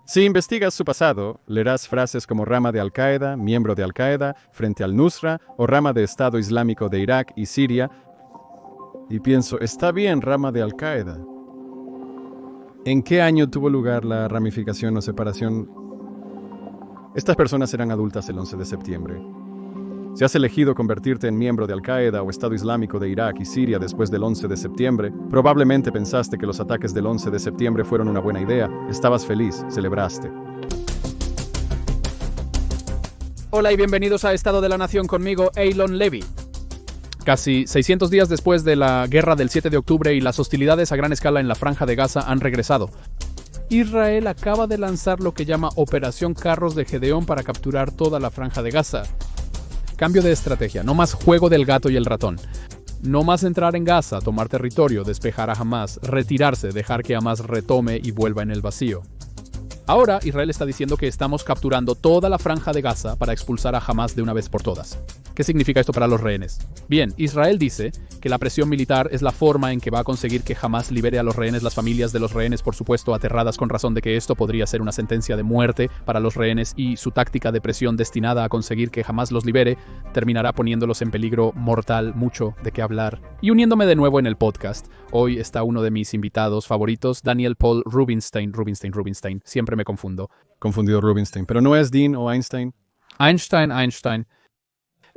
Si investigas su pasado, leerás frases como rama de Al-Qaeda, miembro de Al-Qaeda, frente al Nusra o rama de Estado Islámico de Irak y Siria. Y pienso, está bien, rama de Al-Qaeda. ¿En qué año tuvo lugar la ramificación o separación? Estas personas eran adultas el 11 de septiembre. Si has elegido convertirte en miembro de Al-Qaeda o Estado Islámico de Irak y Siria después del 11 de septiembre, probablemente pensaste que los ataques del 11 de septiembre fueron una buena idea. Estabas feliz, celebraste. Hola y bienvenidos a Estado de la Nación conmigo, Eylon Levy. Casi 600 días después de la guerra del 7 de octubre y las hostilidades a gran escala en la Franja de Gaza han regresado. Israel acaba de lanzar lo que llama Operación Carros de Gedeón para capturar toda la Franja de Gaza. Cambio de estrategia, no más juego del gato y el ratón. No más entrar en Gaza, tomar territorio, despejar a Hamas, retirarse, dejar que Hamas retome y vuelva en el vacío. Ahora Israel está diciendo que estamos capturando toda la Franja de Gaza para expulsar a Hamas de una vez por todas. ¿Qué significa esto para los rehenes? Bien, Israel dice que la presión militar es la forma en que va a conseguir que Hamas libere a los rehenes, las familias de los rehenes, por supuesto, aterradas con razón de que esto podría ser una sentencia de muerte para los rehenes y su táctica de presión destinada a conseguir que Hamas los libere terminará poniéndolos en peligro mortal, mucho de qué hablar. Y uniéndome de nuevo en el podcast, hoy está uno de mis invitados favoritos, Daniel Paul Rubinstein. Siempre me confundo. Confundido Rubinstein, pero no es Dean o Einstein. Einstein.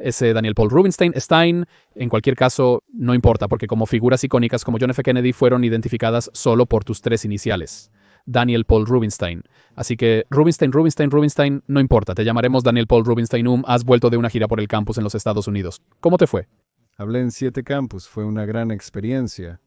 Ese Daniel Paul Rubinstein, Stein, en cualquier caso, no importa, porque como figuras icónicas como John F. Kennedy fueron identificadas solo por tus tres iniciales. Daniel Paul Rubinstein. Así que Rubinstein, no importa, te llamaremos Daniel Paul Rubinstein. Has vuelto de una gira por el campus en los Estados Unidos. ¿Cómo te fue? Hablé en 7 campus, fue una gran experiencia.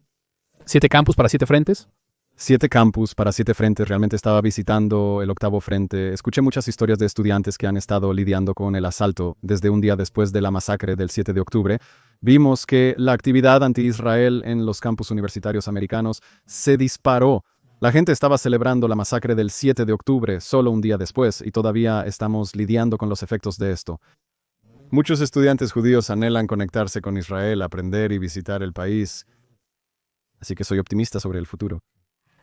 ¿7 campus para 7 frentes? 7 campus para 7 frentes, realmente estaba visitando el 8º frente. Escuché muchas historias de estudiantes que han estado lidiando con el asalto desde un día después de la masacre del 7 de octubre. Vimos que la actividad anti-Israel en los campus universitarios americanos se disparó. La gente estaba celebrando la masacre del 7 de octubre solo un día después y todavía estamos lidiando con los efectos de esto. Muchos estudiantes judíos anhelan conectarse con Israel, aprender y visitar el país. Así que soy optimista sobre el futuro.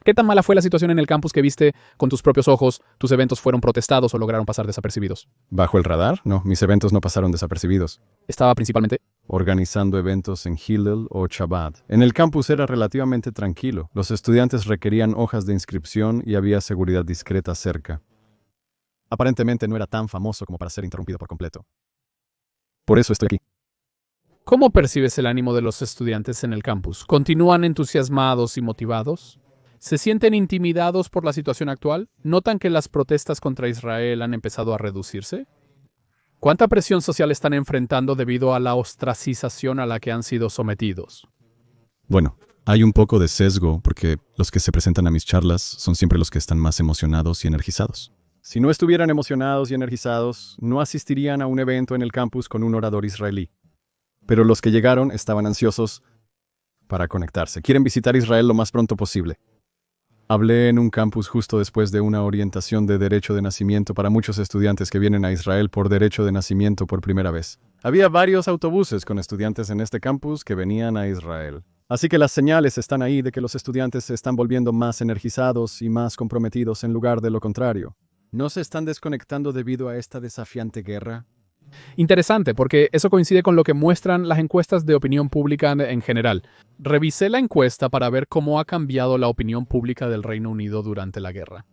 ¿Qué tan mala fue la situación en el campus que viste con tus propios ojos? ¿Tus eventos fueron protestados o lograron pasar desapercibidos? ¿Bajo el radar? No, mis eventos no pasaron desapercibidos. Estaba principalmente organizando eventos en Hillel o Chabad. En el campus era relativamente tranquilo. Los estudiantes requerían hojas de inscripción y había seguridad discreta cerca. Aparentemente no era tan famoso como para ser interrumpido por completo. Por eso estoy aquí. ¿Cómo percibes el ánimo de los estudiantes en el campus? ¿Continúan entusiasmados y motivados? ¿Se sienten intimidados por la situación actual? ¿Notan que las protestas contra Israel han empezado a reducirse? ¿Cuánta presión social están enfrentando debido a la ostracización a la que han sido sometidos? Bueno, hay un poco de sesgo porque los que se presentan a mis charlas son siempre los que están más emocionados y energizados. Si no estuvieran emocionados y energizados, no asistirían a un evento en el campus con un orador israelí. Pero los que llegaron estaban ansiosos para conectarse. Quieren visitar Israel lo más pronto posible. Hablé en un campus justo después de una orientación de derecho de nacimiento para muchos estudiantes que vienen a Israel por derecho de nacimiento por primera vez. Había varios autobuses con estudiantes en este campus que venían a Israel. Así que las señales están ahí de que los estudiantes se están volviendo más energizados y más comprometidos en lugar de lo contrario. ¿No se están desconectando debido a esta desafiante guerra? Interesante, porque eso coincide con lo que muestran las encuestas de opinión pública en general. Revisé la encuesta para ver cómo ha cambiado la opinión pública del Reino Unido durante la guerra.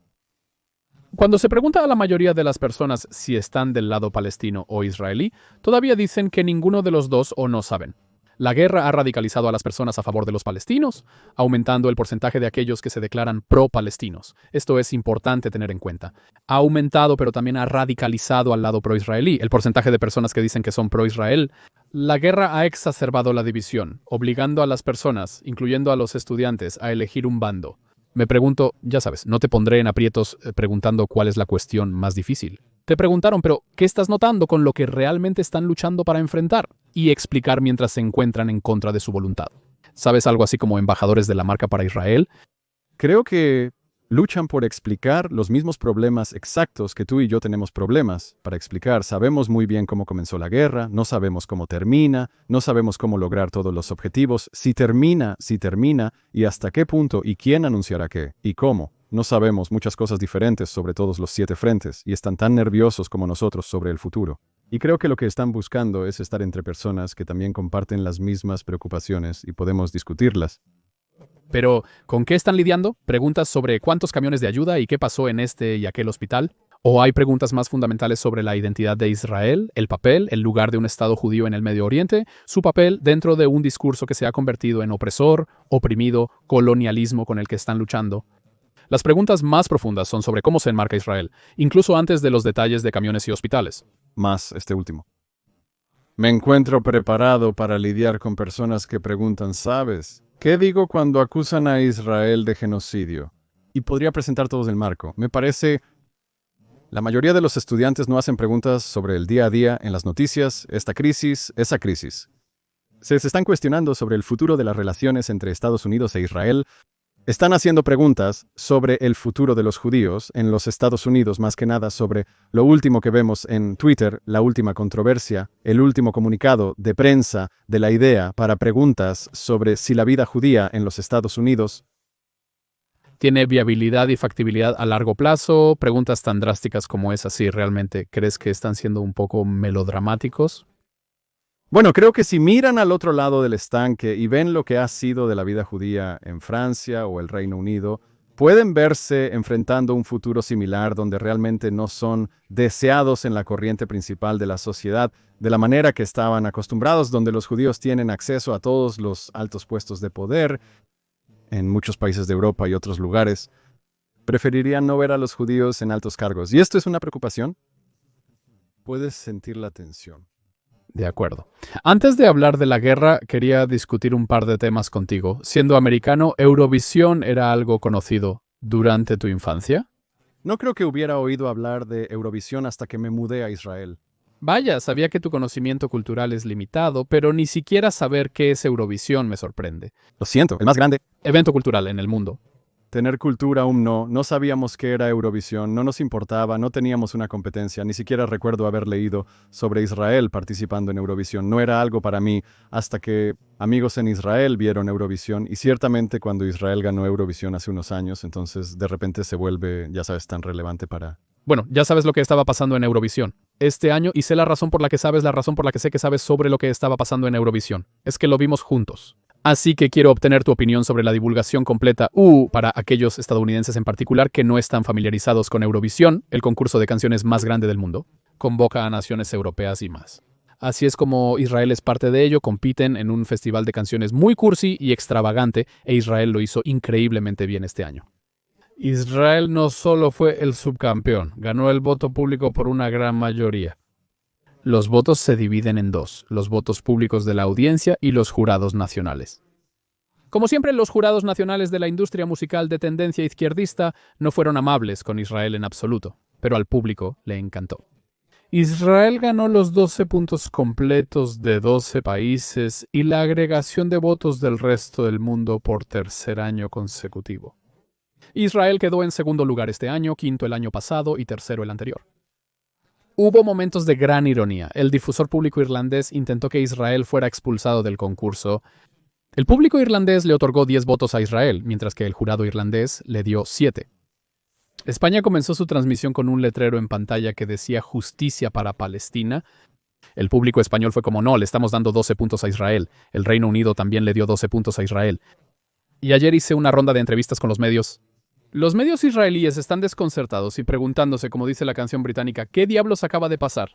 Cuando se pregunta a la mayoría de las personas si están del lado palestino o israelí, todavía dicen que ninguno de los dos o no saben. La guerra ha radicalizado a las personas a favor de los palestinos, aumentando el porcentaje de aquellos que se declaran pro-palestinos. Esto es importante tener en cuenta. Ha aumentado, pero también ha radicalizado al lado pro-israelí, el porcentaje de personas que dicen que son pro-Israel. La guerra ha exacerbado la división, obligando a las personas, incluyendo a los estudiantes, a elegir un bando. Me pregunto, ya sabes, no te pondré en aprietos preguntando cuál es la cuestión más difícil. Te preguntaron, pero ¿qué estás notando con lo que realmente están luchando para enfrentar? Y explicar mientras se encuentran en contra de su voluntad. ¿Sabes algo así como embajadores de la marca para Israel? Creo que Luchan por explicar los mismos problemas exactos que tú y yo tenemos problemas para explicar. Sabemos muy bien cómo comenzó la guerra, no sabemos cómo termina, no sabemos cómo lograr todos los objetivos, si termina, y hasta qué punto y quién anunciará qué y cómo. No sabemos muchas cosas diferentes sobre todos los 7 frentes y están tan nerviosos como nosotros sobre el futuro. Y creo que lo que están buscando es estar entre personas que también comparten las mismas preocupaciones y podemos discutirlas. Pero, ¿con qué están lidiando? ¿Preguntas sobre cuántos camiones de ayuda y qué pasó en este y aquel hospital? ¿O hay preguntas más fundamentales sobre la identidad de Israel, el papel, el lugar de un Estado judío en el Medio Oriente, su papel dentro de un discurso que se ha convertido en opresor, oprimido, colonialismo con el que están luchando? Las preguntas más profundas son sobre cómo se enmarca Israel, incluso antes de los detalles de camiones y hospitales. Más este último. Me encuentro preparado para lidiar con personas que preguntan, ¿sabes? ¿Qué digo cuando acusan a Israel de genocidio? Y podría presentar todo el marco. Me parece, la mayoría de los estudiantes no hacen preguntas sobre el día a día en las noticias, esta crisis, esa crisis. Se están cuestionando sobre el futuro de las relaciones entre Estados Unidos e Israel. Están haciendo preguntas sobre el futuro de los judíos en los Estados Unidos, más que nada sobre lo último que vemos en Twitter, la última controversia, el último comunicado de prensa de la idea para preguntas sobre si la vida judía en los Estados Unidos ¿Tiene viabilidad y factibilidad a largo plazo? Preguntas tan drásticas como esas, ¿sí realmente crees que están siendo un poco melodramáticos? Bueno, creo que si miran al otro lado del estanque y ven lo que ha sido de la vida judía en Francia o el Reino Unido, pueden verse enfrentando un futuro similar donde realmente no son deseados en la corriente principal de la sociedad de la manera que estaban acostumbrados, donde los judíos tienen acceso a todos los altos puestos de poder en muchos países de Europa y otros lugares. Preferirían no ver a los judíos en altos cargos. ¿Y esto es una preocupación? Puedes sentir la tensión. De acuerdo. Antes de hablar de la guerra, quería discutir un par de temas contigo. Siendo americano, ¿Eurovisión era algo conocido durante tu infancia? No creo que hubiera oído hablar de Eurovisión hasta que me mudé a Israel. Vaya, sabía que tu conocimiento cultural es limitado, pero ni siquiera saber qué es Eurovisión me sorprende. Lo siento, el más grande Evento cultural en el mundo. tener cultura aún no sabíamos qué era Eurovisión, no nos importaba, no teníamos una competencia, ni siquiera recuerdo haber leído sobre Israel participando en Eurovisión. No era algo para mí hasta que amigos en Israel vieron Eurovisión y ciertamente cuando Israel ganó Eurovisión hace unos años, entonces de repente se vuelve, ya sabes, tan relevante para... Bueno, ya sabes lo que estaba pasando en Eurovisión este año y sé la razón por la que sabes, la razón por la que sé que sabes sobre lo que estaba pasando en Eurovisión. Es que lo vimos juntos. Así que quiero obtener tu opinión sobre la divulgación completa para aquellos estadounidenses en particular que no están familiarizados con Eurovisión, el concurso de canciones más grande del mundo. Convoca a naciones europeas y más. Así es como Israel es parte de ello, compiten en un festival de canciones muy cursi y extravagante, e Israel lo hizo increíblemente bien este año. Israel no solo fue el subcampeón, ganó el voto público por una gran mayoría. Los votos se dividen en dos, los votos públicos de la audiencia y los jurados nacionales. Como siempre, los jurados nacionales de la industria musical de tendencia izquierdista no fueron amables con Israel en absoluto, pero al público le encantó. Israel ganó los 12 puntos completos de 12 países y la agregación de votos del resto del mundo por tercer año consecutivo. Israel quedó en segundo lugar este año, quinto el año pasado y tercero el anterior. Hubo momentos de gran ironía. El difusor público irlandés intentó que Israel fuera expulsado del concurso. El público irlandés le otorgó 10 votos a Israel, mientras que el jurado irlandés le dio 7. España comenzó su transmisión con un letrero en pantalla que decía justicia para Palestina. El público español fue como no, le estamos dando 12 puntos a Israel. El Reino Unido también le dio 12 puntos a Israel. Y ayer hice una ronda de entrevistas con los medios. Los medios israelíes están desconcertados y preguntándose, como dice la canción británica, ¿qué diablos acaba de pasar?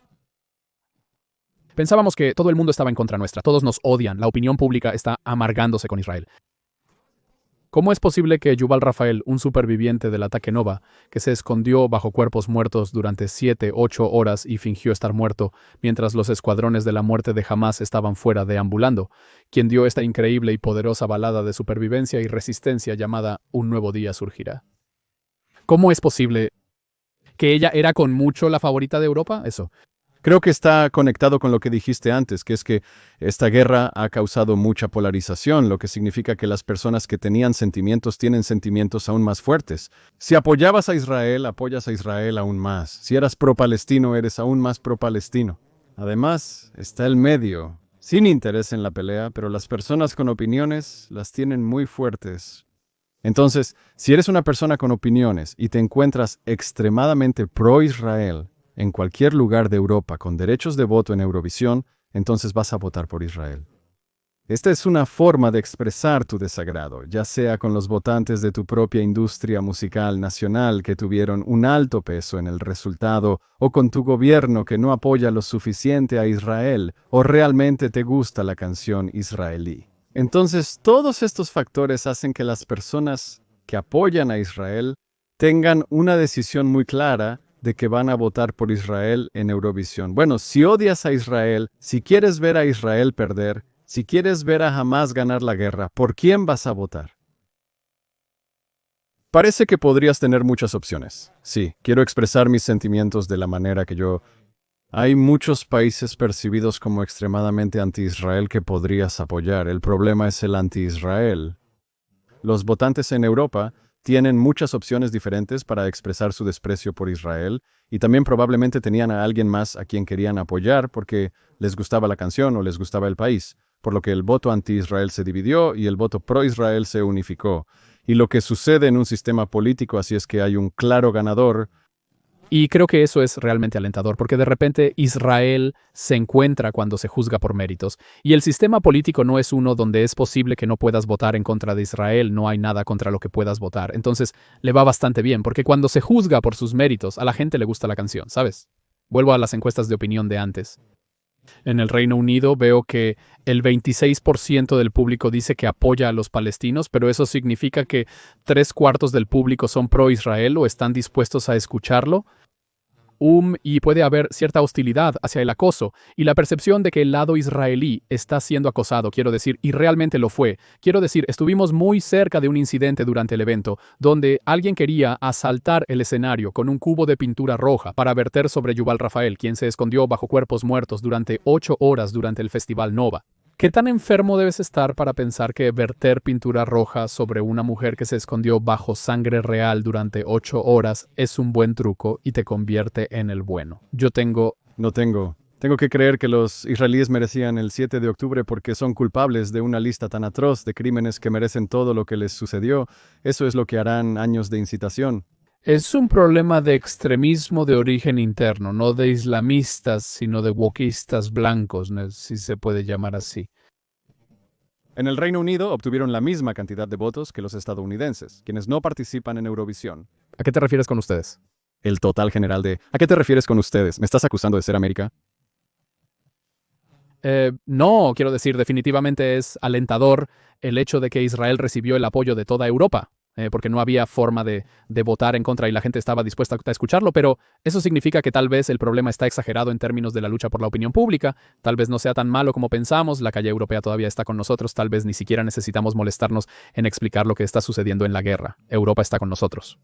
Pensábamos que todo el mundo estaba en contra nuestra, todos nos odian, la opinión pública está amargándose con Israel. ¿Cómo es posible que Yuval Rafael, un superviviente del ataque Nova, que se escondió bajo cuerpos muertos durante 7-8 horas y fingió estar muerto, mientras los escuadrones de la muerte de Hamás estaban fuera deambulando, quien dio esta increíble y poderosa balada de supervivencia y resistencia llamada Un nuevo día surgirá? ¿Cómo es posible que ella era con mucho la favorita de Europa? Eso. Creo que está conectado con lo que dijiste antes, que es que esta guerra ha causado mucha polarización, lo que significa que las personas que tenían sentimientos tienen sentimientos aún más fuertes. Si apoyabas a Israel, apoyas a Israel aún más. Si eras pro-palestino, eres aún más pro-palestino. Además, está el medio, sin interés en la pelea, pero las personas con opiniones las tienen muy fuertes. Entonces, si eres una persona con opiniones y te encuentras extremadamente pro-Israel, en cualquier lugar de Europa con derechos de voto en Eurovisión, entonces vas a votar por Israel. Esta es una forma de expresar tu desagrado, ya sea con los votantes de tu propia industria musical nacional que tuvieron un alto peso en el resultado, o con tu gobierno que no apoya lo suficiente a Israel, o realmente te gusta la canción israelí. Entonces, todos estos factores hacen que las personas que apoyan a Israel tengan una decisión muy clara de que van a votar por Israel en Eurovisión. Bueno, si odias a Israel, si quieres ver a Israel perder, si quieres ver a Hamás ganar la guerra, ¿por quién vas a votar? Parece que podrías tener muchas opciones. Sí, quiero expresar mis sentimientos de la manera que yo... Hay muchos países percibidos como extremadamente anti-Israel que podrías apoyar. El problema es el anti-Israel. Los votantes en Europa tienen muchas opciones diferentes para expresar su desprecio por Israel y también probablemente tenían a alguien más a quien querían apoyar porque les gustaba la canción o les gustaba el país, por lo que el voto anti-Israel se dividió y el voto pro-Israel se unificó. Y lo que sucede en un sistema político así es que hay un claro ganador. Y creo que eso es realmente alentador, porque de repente Israel se encuentra cuando se juzga por méritos. Y el sistema político no es uno donde es posible que no puedas votar en contra de Israel, no hay nada contra lo que puedas votar. Entonces le va bastante bien, porque cuando se juzga por sus méritos, a la gente le gusta la canción, ¿sabes? Vuelvo a las encuestas de opinión de antes. En el Reino Unido veo que el 26% del público dice que apoya a los palestinos, pero eso significa que 3/4 del público son pro-Israel o están dispuestos a escucharlo. Y puede haber cierta hostilidad hacia el acoso y la percepción de que el lado israelí está siendo acosado, quiero decir, y realmente lo fue. Quiero decir, estuvimos muy cerca de un incidente durante el evento donde alguien quería asaltar el escenario con un cubo de pintura roja para verter sobre Yuval Rafael, quien se escondió bajo cuerpos muertos durante 8 horas durante el Festival Nova. ¿Qué tan enfermo debes estar para pensar que verter pintura roja sobre una mujer que se escondió bajo sangre real durante 8 horas es un buen truco y te convierte en el bueno? Tengo que creer que los israelíes merecían el 7 de octubre porque son culpables de una lista tan atroz de crímenes que merecen todo lo que les sucedió. Eso es lo que harán años de incitación. Es un problema de extremismo de origen interno, no de islamistas, sino de wokistas blancos, si se puede llamar así. En el Reino Unido obtuvieron la misma cantidad de votos que los estadounidenses, quienes no participan en Eurovisión. ¿A qué te refieres con ustedes? El total general de... ¿A qué te refieres con ustedes? ¿Me estás acusando de ser América? No, quiero decir, definitivamente es alentador el hecho de que Israel recibió el apoyo de toda Europa. Porque no había forma de votar en contra y la gente estaba dispuesta a escucharlo, pero eso significa que tal vez el problema está exagerado en términos de la lucha por la opinión pública, tal vez no sea tan malo como pensamos, la calle europea todavía está con nosotros, tal vez ni siquiera necesitamos molestarnos en explicar lo que está sucediendo en la guerra. Europa está con nosotros.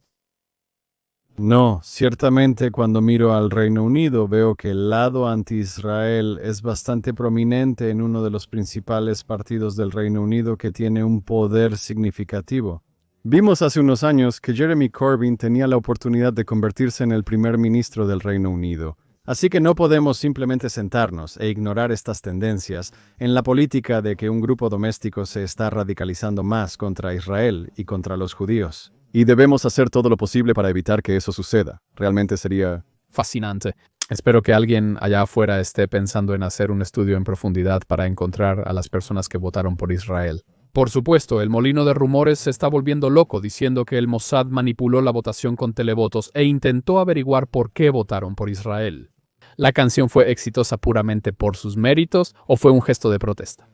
No, ciertamente cuando miro al Reino Unido veo que el lado anti-Israel es bastante prominente en uno de los principales partidos del Reino Unido que tiene un poder significativo. Vimos hace unos años que Jeremy Corbyn tenía la oportunidad de convertirse en el primer ministro del Reino Unido. Así que no podemos simplemente sentarnos e ignorar estas tendencias en la política de que un grupo doméstico se está radicalizando más contra Israel y contra los judíos. Y debemos hacer todo lo posible para evitar que eso suceda. Realmente sería fascinante. Espero que alguien allá afuera esté pensando en hacer un estudio en profundidad para encontrar a las personas que votaron por Israel. Por supuesto, el molino de rumores se está volviendo loco diciendo que el Mossad manipuló la votación con televotos e intentó averiguar por qué votaron por Israel. ¿La canción fue exitosa puramente por sus méritos o fue un gesto de protesta?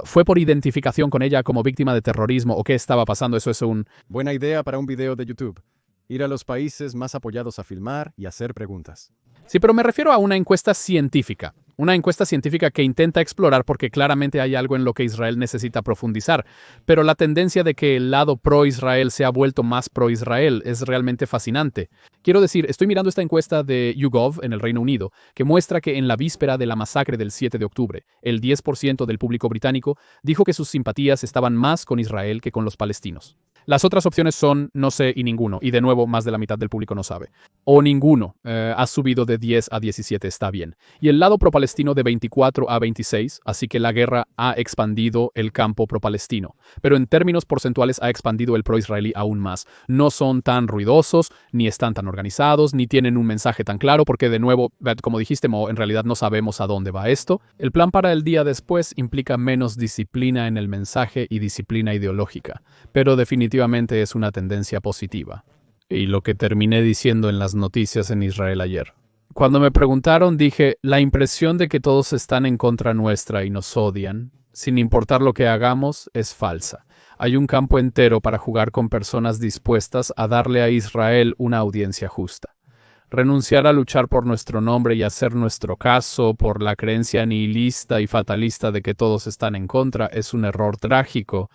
¿Fue por identificación con ella como víctima de terrorismo o qué estaba pasando? Eso es buena idea para un video de YouTube. Ir a los países más apoyados a filmar y hacer preguntas. Sí, pero me refiero a una encuesta científica Una encuesta científica que intenta explorar porque claramente hay algo en lo que Israel necesita profundizar, pero la tendencia de que el lado pro-Israel se ha vuelto más pro-Israel es realmente fascinante. Quiero decir, estoy mirando esta encuesta de YouGov en el Reino Unido, que muestra que en la víspera de la masacre del 7 de octubre, el 10% del público británico dijo que sus simpatías estaban más con Israel que con los palestinos. Las otras opciones son no sé y ninguno, y de nuevo más de la mitad del público no sabe. O ninguno, ha subido de 10 a 17, está bien. Y el lado pro-palestino de 24 a 26, así que la guerra ha expandido el campo pro-palestino. Pero en términos porcentuales ha expandido el pro-israelí aún más. No son tan ruidosos, ni están tan organizados, ni tienen un mensaje tan claro, porque de nuevo, como dijiste, Mo, en realidad no sabemos a dónde va esto. El plan para el día después implica menos disciplina en el mensaje y disciplina ideológica, pero definitivamente es una tendencia positiva. Y lo que terminé diciendo en las noticias en Israel ayer. Cuando me preguntaron, dije, la impresión de que todos están en contra nuestra y nos odian, sin importar lo que hagamos, es falsa. Hay un campo entero para jugar con personas dispuestas a darle a Israel una audiencia justa. Renunciar a luchar por nuestro nombre y hacer nuestro caso por la creencia nihilista y fatalista de que todos están en contra es un error trágico.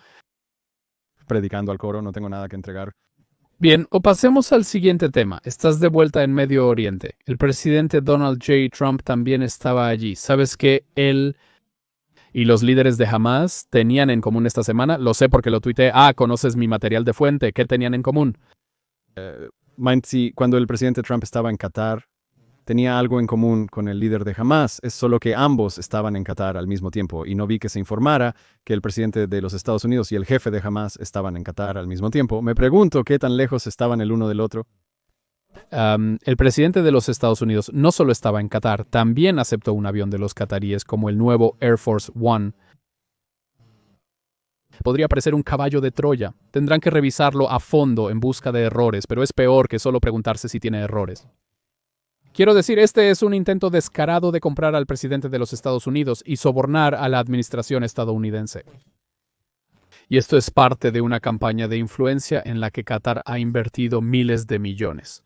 Predicando al coro, no tengo nada que entregar. Bien, o pasemos al siguiente tema. Estás de vuelta en Medio Oriente. El presidente Donald J. Trump también estaba allí. ¿Sabes qué él y los líderes de Hamas tenían en común esta semana? Lo sé porque lo tuiteé. ¿Conoces mi material de fuente? ¿Qué tenían en común? Cuando el presidente Trump estaba en Qatar, tenía algo en común con el líder de Hamas, es solo que ambos estaban en Qatar al mismo tiempo y no vi que se informara que el presidente de los Estados Unidos y el jefe de Hamas estaban en Qatar al mismo tiempo. Me pregunto qué tan lejos estaban el uno del otro. El presidente de los Estados Unidos no solo estaba en Qatar, también aceptó un avión de los qataríes como el nuevo Air Force One. Podría parecer un caballo de Troya. Tendrán que revisarlo a fondo en busca de errores, pero es peor que solo preguntarse si tiene errores. Quiero decir, este es un intento descarado de comprar al presidente de los Estados Unidos y sobornar a la administración estadounidense. Y esto es parte de una campaña de influencia en la que Qatar ha invertido miles de millones.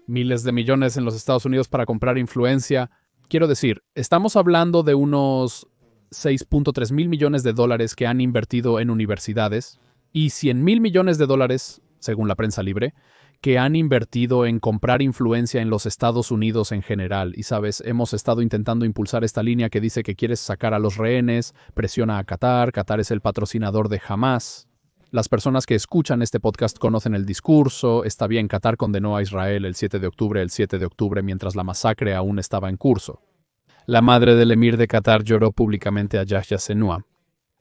Miles de millones en los Estados Unidos para comprar influencia. Quiero decir, estamos hablando de unos 6.3 mil millones de dólares que han invertido en universidades y 100 mil millones de dólares, según la prensa libre, que han invertido en comprar influencia en los Estados Unidos en general. Y sabes, hemos estado intentando impulsar esta línea que dice que quieres sacar a los rehenes, presiona a Qatar, Qatar es el patrocinador de Hamas. Las personas que escuchan este podcast conocen el discurso. Está bien, Qatar condenó a Israel el 7 de octubre mientras la masacre aún estaba en curso. La madre del emir de Qatar lloró públicamente a Yahya Sinwar.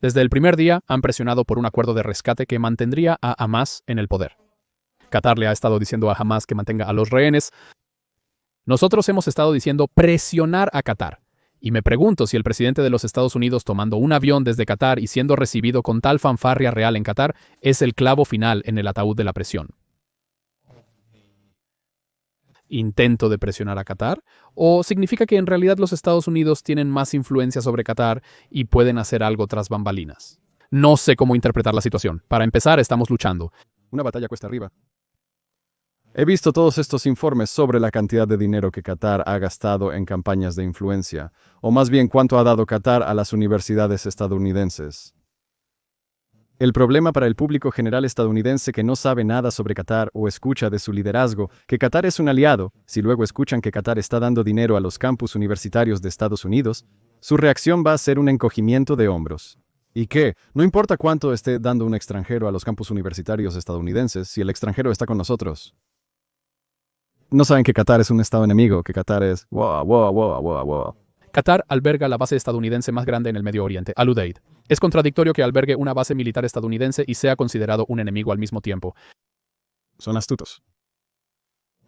Desde el primer día han presionado por un acuerdo de rescate que mantendría a Hamas en el poder. Qatar le ha estado diciendo a Hamas que mantenga a los rehenes. Nosotros hemos estado diciendo presionar a Qatar. Y me pregunto si el presidente de los Estados Unidos tomando un avión desde Qatar y siendo recibido con tal fanfarria real en Qatar es el clavo final en el ataúd de la presión. ¿Intento de presionar a Qatar? ¿O significa que en realidad los Estados Unidos tienen más influencia sobre Qatar y pueden hacer algo tras bambalinas? No sé cómo interpretar la situación. Para empezar, estamos luchando. Una batalla cuesta arriba. He visto todos estos informes sobre la cantidad de dinero que Qatar ha gastado en campañas de influencia, o más bien cuánto ha dado Qatar a las universidades estadounidenses. El problema para el público general estadounidense que no sabe nada sobre Qatar o escucha de su liderazgo, que Qatar es un aliado, si luego escuchan que Qatar está dando dinero a los campus universitarios de Estados Unidos, su reacción va a ser un encogimiento de hombros. ¿Y qué? No importa cuánto esté dando un extranjero a los campus universitarios estadounidenses, si el extranjero está con nosotros. No saben que Qatar es un estado enemigo, que Qatar es... Qatar alberga la base estadounidense más grande en el Medio Oriente, Al Udeid. Es contradictorio que albergue una base militar estadounidense y sea considerado un enemigo al mismo tiempo. Son astutos.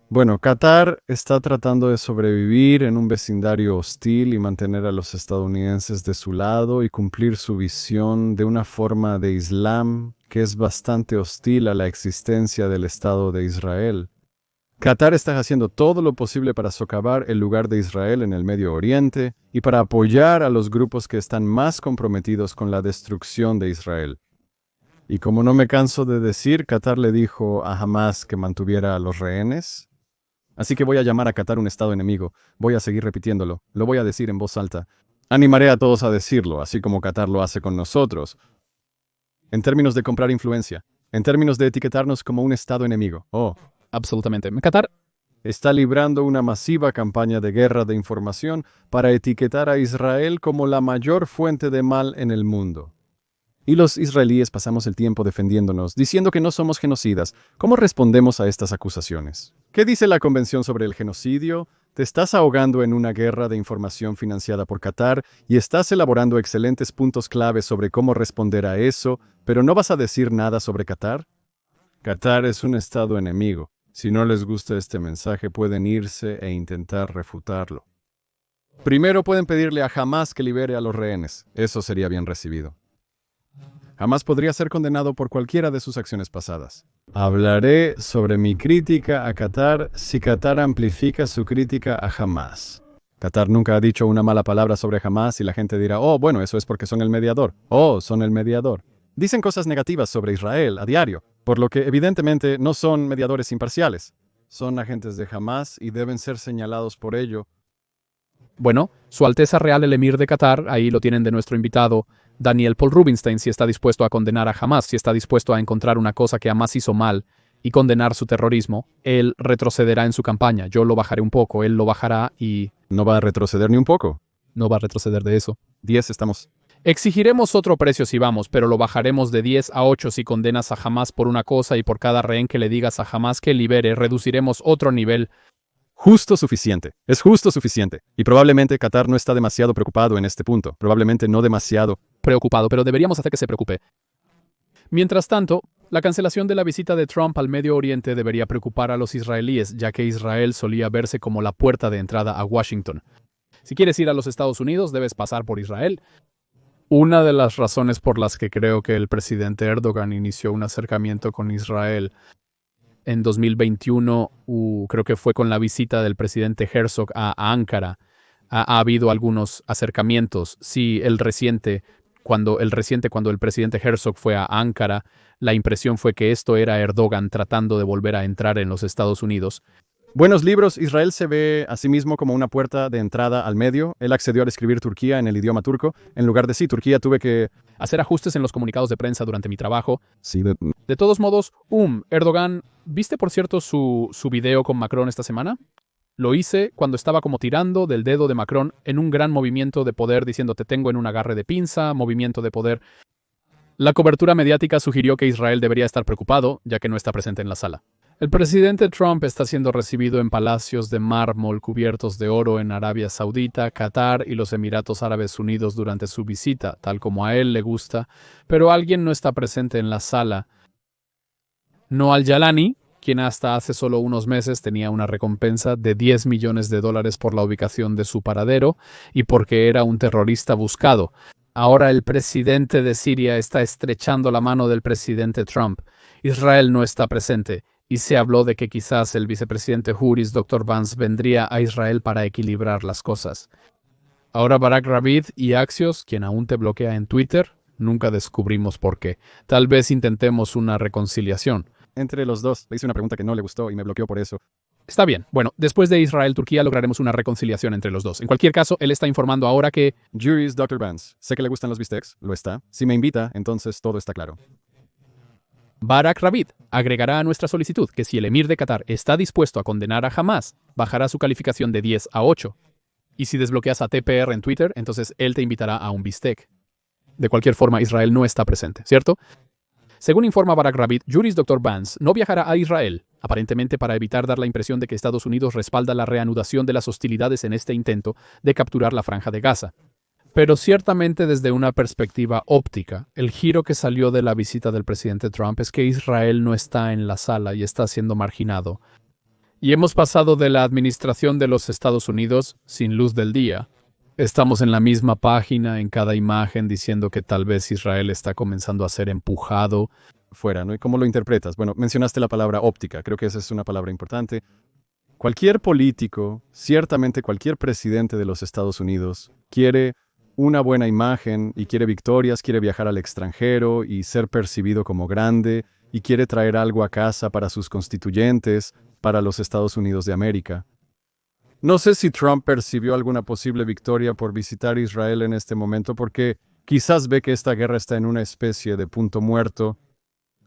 Bueno, Qatar está tratando de sobrevivir en un vecindario hostil y mantener a los estadounidenses de su lado y cumplir su visión de una forma de Islam que es bastante hostil a la existencia del Estado de Israel. Qatar está haciendo todo lo posible para socavar el lugar de Israel en el Medio Oriente y para apoyar a los grupos que están más comprometidos con la destrucción de Israel. Y como no me canso de decir, Qatar le dijo a Hamas que mantuviera a los rehenes. Así que voy a llamar a Qatar un estado enemigo. Voy a seguir repitiéndolo. Lo voy a decir en voz alta. Animaré a todos a decirlo, así como Qatar lo hace con nosotros. En términos de comprar influencia. En términos de etiquetarnos como un estado enemigo. Oh, Absolutamente. Qatar está librando una masiva campaña de guerra de información para etiquetar a Israel como la mayor fuente de mal en el mundo. Y los israelíes pasamos el tiempo defendiéndonos, diciendo que no somos genocidas. ¿Cómo respondemos a estas acusaciones? ¿Qué dice la Convención sobre el genocidio? Te estás ahogando en una guerra de información financiada por Qatar y estás elaborando excelentes puntos clave sobre cómo responder a eso, pero ¿no vas a decir nada sobre Qatar? Qatar es un estado enemigo. Si no les gusta este mensaje, pueden irse e intentar refutarlo. Primero pueden pedirle a Hamás que libere a los rehenes. Eso sería bien recibido. Hamás podría ser condenado por cualquiera de sus acciones pasadas. Hablaré sobre mi crítica a Qatar si Qatar amplifica su crítica a Hamás. Qatar nunca ha dicho una mala palabra sobre Hamás y la gente dirá, oh, bueno, eso es porque son el mediador. Oh, son el mediador. Dicen cosas negativas sobre Israel a diario, por lo que evidentemente no son mediadores imparciales. Son agentes de Hamás y deben ser señalados por ello. Bueno, Su Alteza Real el Emir de Qatar, ahí lo tienen de nuestro invitado, Daniel Paul Rubinstein, si está dispuesto a condenar a Hamás, si está dispuesto a encontrar una cosa que Hamás hizo mal y condenar su terrorismo, él retrocederá en su campaña. Yo lo bajaré un poco, él lo bajará y No va a retroceder ni un poco. no va a retroceder de eso. 10 estamos. Exigiremos otro precio si vamos, pero lo bajaremos de 10 a 8 si condenas a Hamás por una cosa y por cada rehén que le digas a Hamás que libere, reduciremos otro nivel. Justo suficiente. Es justo suficiente. Y probablemente Qatar no está demasiado preocupado en este punto. Probablemente no demasiado. Preocupado, pero deberíamos hacer que se preocupe. Mientras tanto, la cancelación de la visita de Trump al Medio Oriente debería preocupar a los israelíes, ya que Israel solía verse como la puerta de entrada a Washington. Si quieres ir a los Estados Unidos, debes pasar por Israel. Una de las razones por las que creo que el presidente Erdogan inició un acercamiento con Israel en 2021, creo que fue con la visita del presidente Herzog a Ankara. Ha habido algunos acercamientos. Sí, cuando el presidente Herzog fue a Ankara, la impresión fue que esto era Erdogan tratando de volver a entrar en los Estados Unidos. Buenos libros. Israel se ve a sí mismo como una puerta de entrada al medio. Él accedió a escribir Turquía en el idioma turco. En lugar de sí, Turquía tuve que Hacer ajustes en los comunicados de prensa durante mi trabajo. Sí, De todos modos, Erdogan, ¿viste por cierto su video con Macron esta semana? Lo hice cuando estaba como tirando del dedo de Macron en un gran movimiento de poder diciendo te tengo en un agarre de pinza, movimiento de poder. La cobertura mediática sugirió que Israel debería estar preocupado, ya que no está presente en la sala. El presidente Trump está siendo recibido en palacios de mármol cubiertos de oro en Arabia Saudita, Qatar y los Emiratos Árabes Unidos durante su visita, tal como a él le gusta, pero alguien no está presente en la sala. Noam al-Jalani, quien hasta hace solo unos meses tenía una recompensa de $10 millones por la ubicación de su paradero y porque era un terrorista buscado. Ahora el presidente de Siria está estrechando la mano del presidente Trump. Israel no está presente y se habló de que quizás el vicepresidente Juris, Dr. Vance, vendría a Israel para equilibrar las cosas. Ahora Barack Ravid y Axios, quien aún te bloquea en Twitter, nunca descubrimos por qué. Tal vez intentemos una reconciliación. entre los dos. Le hice una pregunta que no le gustó y me bloqueó por eso. Está bien. Bueno, después de Israel-Turquía lograremos una reconciliación entre los dos. En cualquier caso, él está informando ahora que Juris Dr. Vance. Sé que le gustan los bistecs. Lo está. Si me invita, entonces todo está claro. Barack Ravid agregará a nuestra solicitud que si el emir de Qatar está dispuesto a condenar a Hamás, bajará su calificación de 10 a 8. Y si desbloqueas a TPR en Twitter, entonces él te invitará a un bistec. De cualquier forma, Israel no está presente, ¿cierto? Según informa Barack Ravid, Juris Dr. Vance no viajará a Israel, aparentemente para evitar dar la impresión de que Estados Unidos respalda la reanudación de las hostilidades en este intento de capturar la Franja de Gaza. Pero ciertamente desde una perspectiva óptica, el giro que salió de la visita del presidente Trump es que Israel no está en la sala y está siendo marginado. Y hemos pasado de la administración de los Estados Unidos sin luz del día. Estamos en la misma página, en cada imagen, diciendo que tal vez Israel está comenzando a ser empujado. Fuera, ¿no? ¿Y cómo lo interpretas? Bueno, mencionaste la palabra óptica. Creo que esa es una palabra importante. Cualquier político, ciertamente cualquier presidente de los Estados Unidos, quiere una buena imagen y quiere victorias, quiere viajar al extranjero y ser percibido como grande y quiere traer algo a casa para sus constituyentes. para los Estados Unidos de América. No sé si Trump percibió alguna posible victoria por visitar Israel en este momento porque quizás ve que esta guerra está en una especie de punto muerto.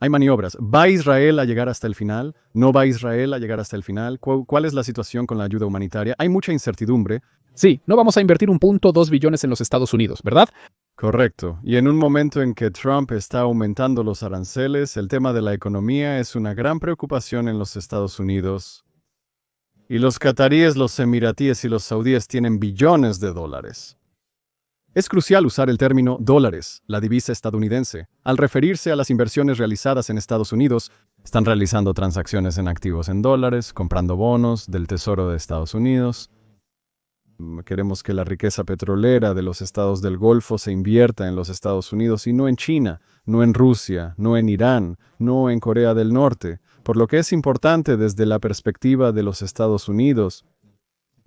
Hay maniobras. ¿Va Israel a llegar hasta el final? ¿No va Israel a llegar hasta el final? ¿Cuál es la situación con la ayuda humanitaria? Hay mucha incertidumbre. Sí, no vamos a invertir 1.2 billones en los Estados Unidos, ¿verdad? Correcto. Y en un momento en que Trump está aumentando los aranceles, el tema de la economía es una gran preocupación en los Estados Unidos. Y los cataríes, los emiratíes y los saudíes tienen billones de dólares. Es crucial usar el término dólares, la divisa estadounidense. Al referirse a las inversiones realizadas en Estados Unidos, están realizando transacciones en activos en dólares, comprando bonos del Tesoro de Estados Unidos. Queremos que la riqueza petrolera de los estados del Golfo se invierta en los Estados Unidos y no en China, no en Rusia, no en Irán, no en Corea del Norte, por lo que es importante desde la perspectiva de los Estados Unidos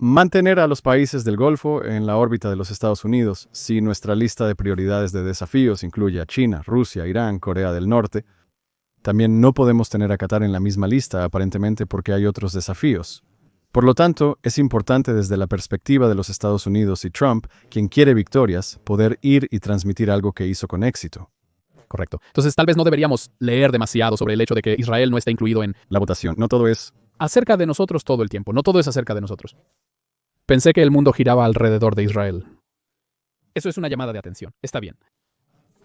mantener a los países del Golfo en la órbita de los Estados Unidos. Si nuestra lista de prioridades de desafíos incluye a China, Rusia, Irán, Corea del Norte, también no podemos tener a Qatar en la misma lista aparentemente porque hay otros desafíos. Por lo tanto, es importante desde la perspectiva de los Estados Unidos y Trump, quien quiere victorias, poder ir y transmitir algo que hizo con éxito. Correcto. Entonces, tal vez no deberíamos leer demasiado sobre el hecho de que Israel no está incluido en la votación. No todo es acerca de nosotros todo el tiempo. No todo es acerca de nosotros. Pensé que el mundo giraba alrededor de Israel. Eso es una llamada de atención. Está bien.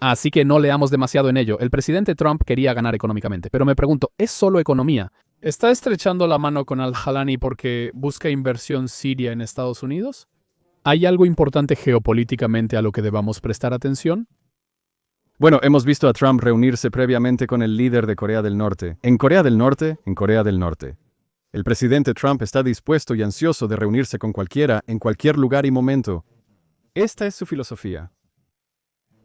Así que no leamos demasiado en ello. El presidente Trump quería ganar económicamente, pero me pregunto, ¿es solo economía? ¿Está estrechando la mano con al-Halani porque busca inversión siria en Estados Unidos? ¿Hay algo importante geopolíticamente a lo que debamos prestar atención? Bueno, hemos visto a Trump reunirse previamente con el líder de Corea del Norte. En Corea del Norte. El presidente Trump está dispuesto y ansioso de reunirse con cualquiera, en cualquier lugar y momento. Esta es su filosofía.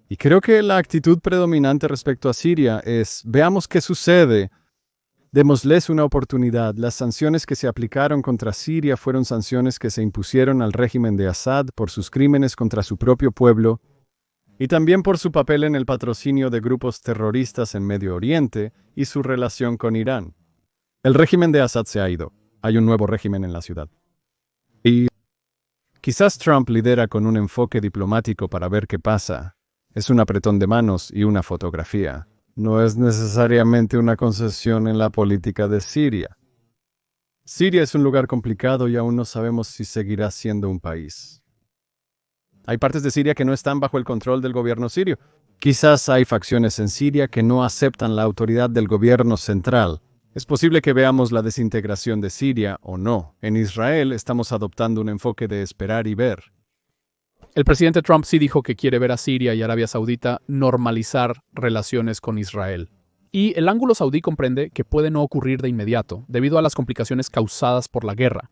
Y creo que la actitud predominante respecto a Siria es, veamos qué sucede. Démosles una oportunidad. Las sanciones que se aplicaron contra Siria fueron sanciones que se impusieron al régimen de Assad por sus crímenes contra su propio pueblo y también por su papel en el patrocinio de grupos terroristas en Medio Oriente y su relación con Irán. El régimen de Assad se ha ido. Hay un nuevo régimen en la ciudad. Y quizás Trump lidera con un enfoque diplomático para ver qué pasa. Es un apretón de manos y una fotografía. No es necesariamente una concesión en la política de Siria. Siria es un lugar complicado y aún no sabemos si seguirá siendo un país. Hay partes de Siria que no están bajo el control del gobierno sirio. Quizás hay facciones en Siria que no aceptan la autoridad del gobierno central. Es posible que veamos la desintegración de Siria o no. En Israel estamos adoptando un enfoque de esperar y ver. El presidente Trump sí dijo que quiere ver a Siria y Arabia Saudita normalizar relaciones con Israel. Y el ángulo saudí comprende que puede no ocurrir de inmediato, debido a las complicaciones causadas por la guerra.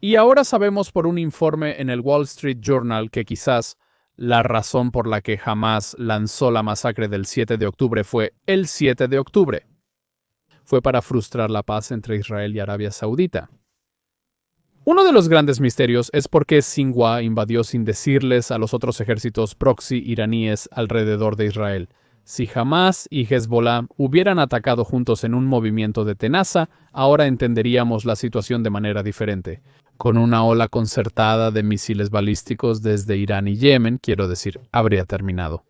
Y ahora sabemos por un informe en el Wall Street Journal que quizás la razón por la que Hamás lanzó la masacre del 7 de octubre fue el 7 de octubre. Fue para frustrar la paz entre Israel y Arabia Saudita. Uno de los grandes misterios es por qué Sinwar invadió sin decirles a los otros ejércitos proxy iraníes alrededor de Israel. Si Hamás y Hezbollah hubieran atacado juntos en un movimiento de tenaza, ahora entenderíamos la situación de manera diferente. Con una ola concertada de misiles balísticos desde Irán y Yemen, quiero decir, habría terminado.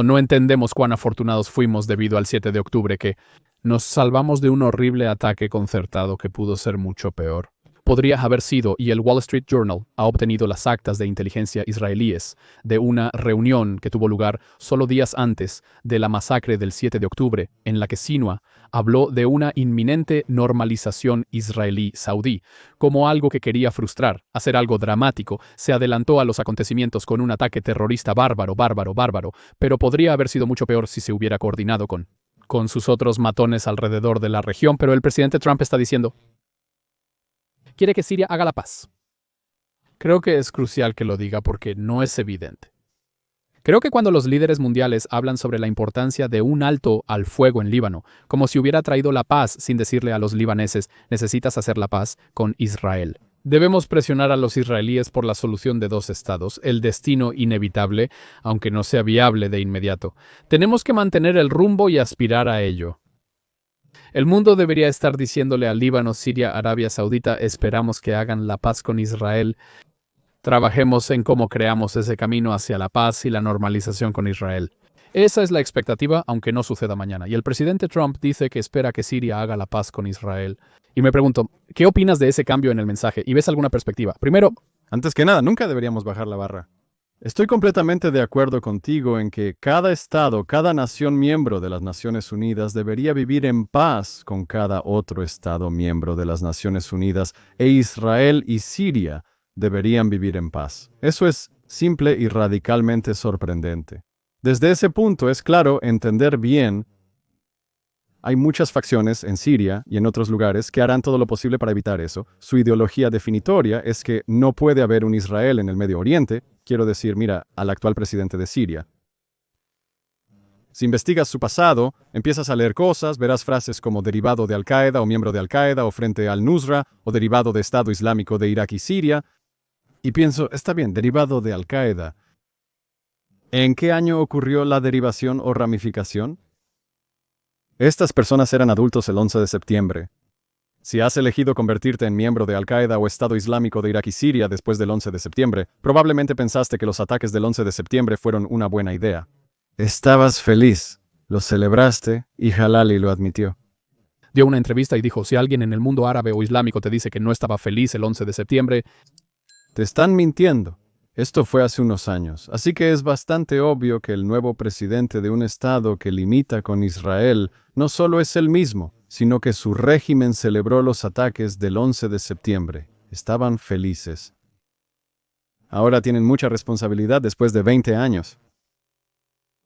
No entendemos cuán afortunados fuimos debido al 7 de octubre que nos salvamos de un horrible ataque concertado que pudo ser mucho peor. Podría haber sido, y el Wall Street Journal ha obtenido las actas de inteligencia israelíes de una reunión que tuvo lugar solo días antes de la masacre del 7 de octubre, en la que Sinwar habló de una inminente normalización israelí-saudí, como algo que quería frustrar, hacer algo dramático, se adelantó a los acontecimientos con un ataque terrorista bárbaro, pero podría haber sido mucho peor si se hubiera coordinado con sus otros matones alrededor de la región, pero el presidente Trump está diciendo quiere que Siria haga la paz. Creo que es crucial que lo diga porque no es evidente. Creo que cuando los líderes mundiales hablan sobre la importancia de un alto al fuego en Líbano, como si hubiera traído la paz sin decirle a los libaneses, necesitas hacer la paz con Israel. Debemos presionar a los israelíes por la solución de dos estados, el destino inevitable, aunque no sea viable de inmediato. Tenemos que mantener el rumbo y aspirar a ello. El mundo debería estar diciéndole a Líbano, Siria, Arabia Saudita, esperamos que hagan la paz con Israel. Trabajemos en cómo creamos ese camino hacia la paz y la normalización con Israel. Esa es la expectativa, aunque no suceda mañana. Y el presidente Trump dice que espera que Siria haga la paz con Israel. Y me pregunto, ¿qué opinas de ese cambio en el mensaje? ¿Y ves alguna perspectiva? Primero, Antes que nada, nunca deberíamos bajar la barra. Estoy completamente de acuerdo contigo en que cada estado, cada nación miembro de las Naciones Unidas debería vivir en paz con cada otro estado miembro de las Naciones Unidas, e Israel y Siria deberían vivir en paz. Eso es simple y radicalmente sorprendente. Desde ese punto es claro entender bien. Hay muchas facciones en Siria y en otros lugares que harán todo lo posible para evitar eso. Su ideología definitoria es que no puede haber un Israel en el Medio Oriente. Quiero decir, mira, al actual presidente de Siria. Si investigas su pasado, empiezas a leer cosas, verás frases como derivado de Al-Qaeda o miembro de Al-Qaeda o frente al-Nusra o derivado de Estado Islámico de Irak y Siria. Y pienso, está bien, derivado de Al-Qaeda. ¿En qué año ocurrió la derivación o ramificación? Estas personas eran adultos el 11 de septiembre. Si has elegido convertirte en miembro de Al-Qaeda o Estado Islámico de Irak y Siria después del 11 de septiembre, probablemente pensaste que los ataques del 11 de septiembre fueron una buena idea. Estabas feliz, lo celebraste y Jalali lo admitió. dio una entrevista y dijo, si alguien en el mundo árabe o islámico te dice que no estaba feliz el 11 de septiembre, te están mintiendo. Esto fue hace unos años, así que es bastante obvio que el nuevo presidente de un estado que limita con Israel no solo es el mismo, sino que su régimen celebró los ataques del 11 de septiembre. Estaban felices. Ahora tienen mucha responsabilidad después de 20 años.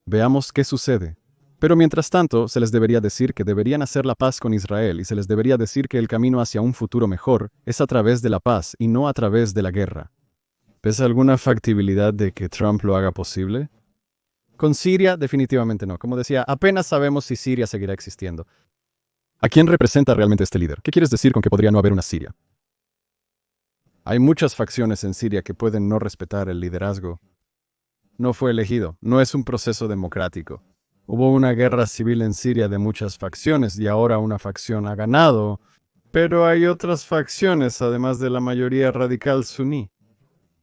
Veamos qué sucede. Pero mientras tanto, se les debería decir que deberían hacer la paz con Israel y se les debería decir que el camino hacia un futuro mejor es a través de la paz y no a través de la guerra. ¿Ves alguna factibilidad de que Trump lo haga posible? Con Siria, definitivamente no. Como decía, apenas sabemos si Siria seguirá existiendo. ¿A quién representa realmente este líder? ¿Qué quieres decir con que podría no haber una Siria? Hay muchas facciones en Siria que pueden no respetar el liderazgo. No fue elegido, no es un proceso democrático. Hubo una guerra civil en Siria de muchas facciones y ahora una facción ha ganado, pero hay otras facciones además de la mayoría radical suní.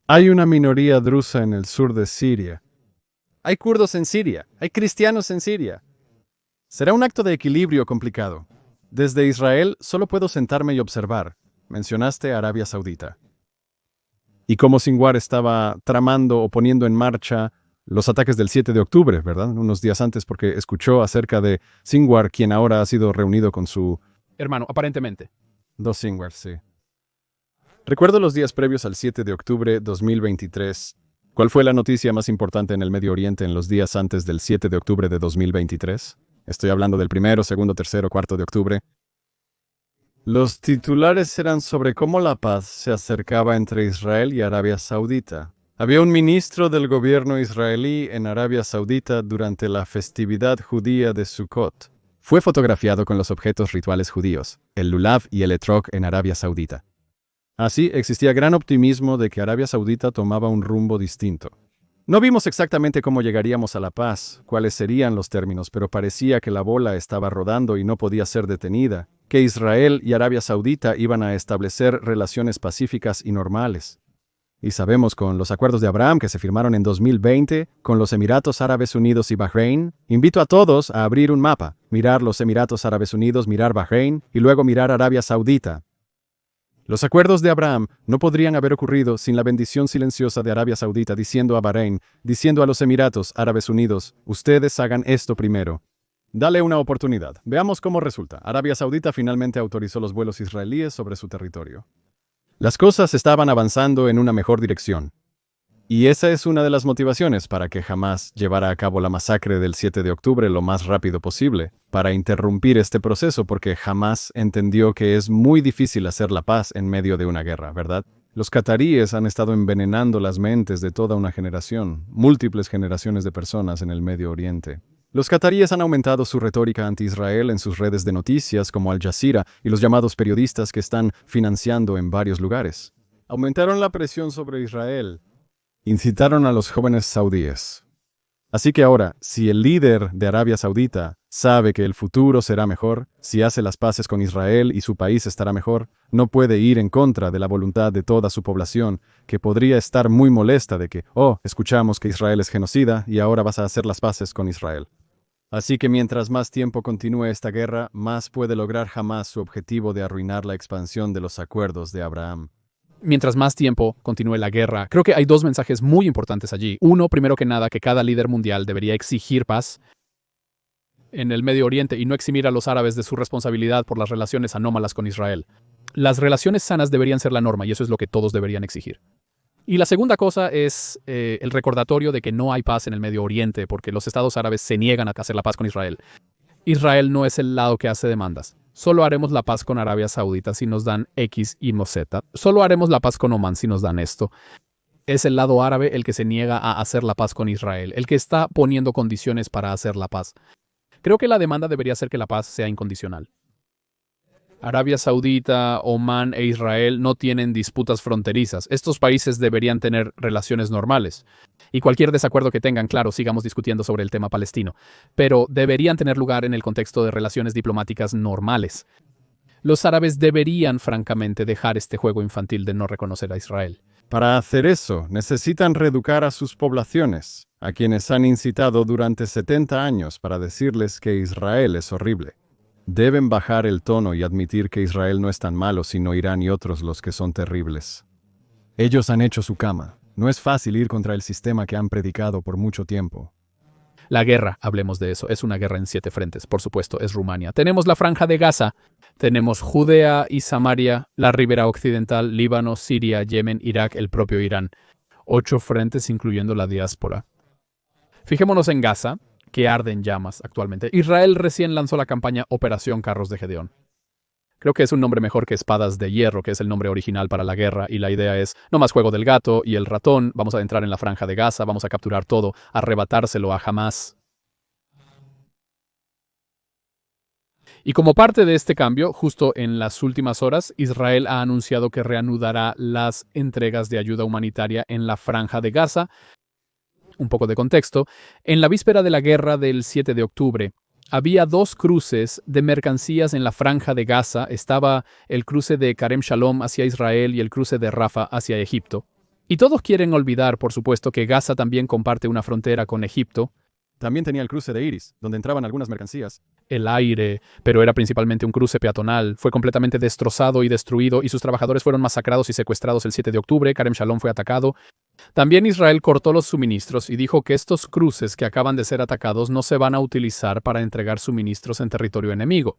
Hay una minoría drusa en el sur de Siria. Hay kurdos en Siria, hay cristianos en Siria. Será un acto de equilibrio complicado. Desde Israel solo puedo sentarme y observar. Mencionaste Arabia Saudita. Y cómo Sinwar estaba tramando o poniendo en marcha los ataques del 7 de octubre, ¿verdad? Unos días antes, porque escuchó acerca de Sinwar, quien ahora ha sido reunido con su... hermano, aparentemente. Dos Sinwar, sí. Recuerdo los días previos al 7 de octubre 2023. ¿Cuál fue la noticia más importante en el Medio Oriente en los días antes del 7 de octubre de 2023? Estoy hablando del 1, 2, 3, 4 de octubre. Los titulares eran sobre cómo la paz se acercaba entre Israel y Arabia Saudita. Había un ministro del gobierno israelí en Arabia Saudita durante la festividad judía de Sukkot. Fue fotografiado con los objetos rituales judíos, el lulav y el etrog en Arabia Saudita. Así, existía gran optimismo de que Arabia Saudita tomaba un rumbo distinto. No vimos exactamente cómo llegaríamos a la paz, cuáles serían los términos, pero parecía que la bola estaba rodando y no podía ser detenida, que Israel y Arabia Saudita iban a establecer relaciones pacíficas y normales. Y sabemos con los acuerdos de Abraham que se firmaron en 2020, con los Emiratos Árabes Unidos y Bahrein, invito a todos a abrir un mapa, mirar los Emiratos Árabes Unidos, mirar Bahrein y luego mirar Arabia Saudita. Los acuerdos de Abraham no podrían haber ocurrido sin la bendición silenciosa de Arabia Saudita diciendo a Bahrein, diciendo a los Emiratos Árabes Unidos, ustedes hagan esto primero. Dale una oportunidad. Veamos cómo resulta. Arabia Saudita finalmente autorizó los vuelos israelíes sobre su territorio. Las cosas estaban avanzando en una mejor dirección. Y esa es una de las motivaciones para que Hamás llevara a cabo la masacre del 7 de octubre lo más rápido posible, para interrumpir este proceso, porque Hamás entendió que es muy difícil hacer la paz en medio de una guerra, ¿verdad? Los cataríes han estado envenenando las mentes de toda una generación, múltiples generaciones de personas en el Medio Oriente. Los cataríes han aumentado su retórica anti-Israel en sus redes de noticias como Al Jazeera y los llamados periodistas que están financiando en varios lugares. Aumentaron la presión sobre Israel. Incitaron a los jóvenes saudíes. Así que ahora, si el líder de Arabia Saudita Sabe que el futuro será mejor, si hace las paces con Israel y su país estará mejor, no puede ir en contra de la voluntad de toda su población, que podría estar muy molesta de que, escuchamos que Israel es genocida y ahora vas a hacer las paces con Israel. Así que mientras más tiempo continúe esta guerra, más puede lograr jamás su objetivo de arruinar la expansión de los acuerdos de Abraham. Mientras más tiempo continúe la guerra, creo que hay dos mensajes muy importantes allí. Uno, primero que nada, que cada líder mundial debería exigir paz en el Medio Oriente y no eximir a los árabes de su responsabilidad por las relaciones anómalas con Israel. Las relaciones sanas deberían ser la norma y eso es lo que todos deberían exigir. Y la segunda cosa es el recordatorio de que no hay paz en el Medio Oriente porque los estados árabes se niegan a hacer la paz con Israel. Israel no es el lado que hace demandas. Solo haremos la paz con Arabia Saudita si nos dan X y no Z. Solo haremos la paz con Omán si nos dan esto. Es el lado árabe el que se niega a hacer la paz con Israel, el que está poniendo condiciones para hacer la paz. Creo que la demanda debería ser que la paz sea incondicional. Arabia Saudita, Omán e Israel no tienen disputas fronterizas. Estos países deberían tener relaciones normales. Y cualquier desacuerdo que tengan, claro, sigamos discutiendo sobre el tema palestino. Pero deberían tener lugar en el contexto de relaciones diplomáticas normales. Los árabes deberían, francamente, dejar este juego infantil de no reconocer a Israel. Para hacer eso, necesitan reeducar a sus poblaciones, a quienes han incitado durante 70 años para decirles que Israel es horrible. Deben bajar el tono y admitir que Israel no es tan malo, sino Irán y otros los que son terribles. Ellos han hecho su cama. No es fácil ir contra el sistema que han predicado por mucho tiempo. La guerra, hablemos de eso, es una guerra en 7 frentes, por supuesto, es Rumania. Tenemos la Franja de Gaza, tenemos Judea y Samaria, la Ribera Occidental, Líbano, Siria, Yemen, Irak, el propio Irán. 8 frentes incluyendo la diáspora. Fijémonos en Gaza, que arde en llamas actualmente. Israel recién lanzó la campaña Operación Carros de Gedeón. Creo que es un nombre mejor que Espadas de Hierro, que es el nombre original para la guerra, y la idea es, no más juego del gato y el ratón, vamos a entrar en la Franja de Gaza, vamos a capturar todo, arrebatárselo a Hamás. Y como parte de este cambio, justo en las últimas horas, Israel ha anunciado que reanudará las entregas de ayuda humanitaria en la Franja de Gaza. Un poco de contexto, en la víspera de la guerra del 7 de octubre, había 2 cruces de mercancías en la Franja de Gaza. Estaba el cruce de Karem Shalom hacia Israel y el cruce de Rafa hacia Egipto. Y todos quieren olvidar, por supuesto, que Gaza también comparte una frontera con Egipto. También tenía el cruce de Iris, donde entraban algunas mercancías. El aire, pero era principalmente un cruce peatonal, fue completamente destrozado y destruido y sus trabajadores fueron masacrados y secuestrados el 7 de octubre. Karem Shalom fue atacado. También Israel cortó los suministros y dijo que estos cruces que acaban de ser atacados no se van a utilizar para entregar suministros en territorio enemigo.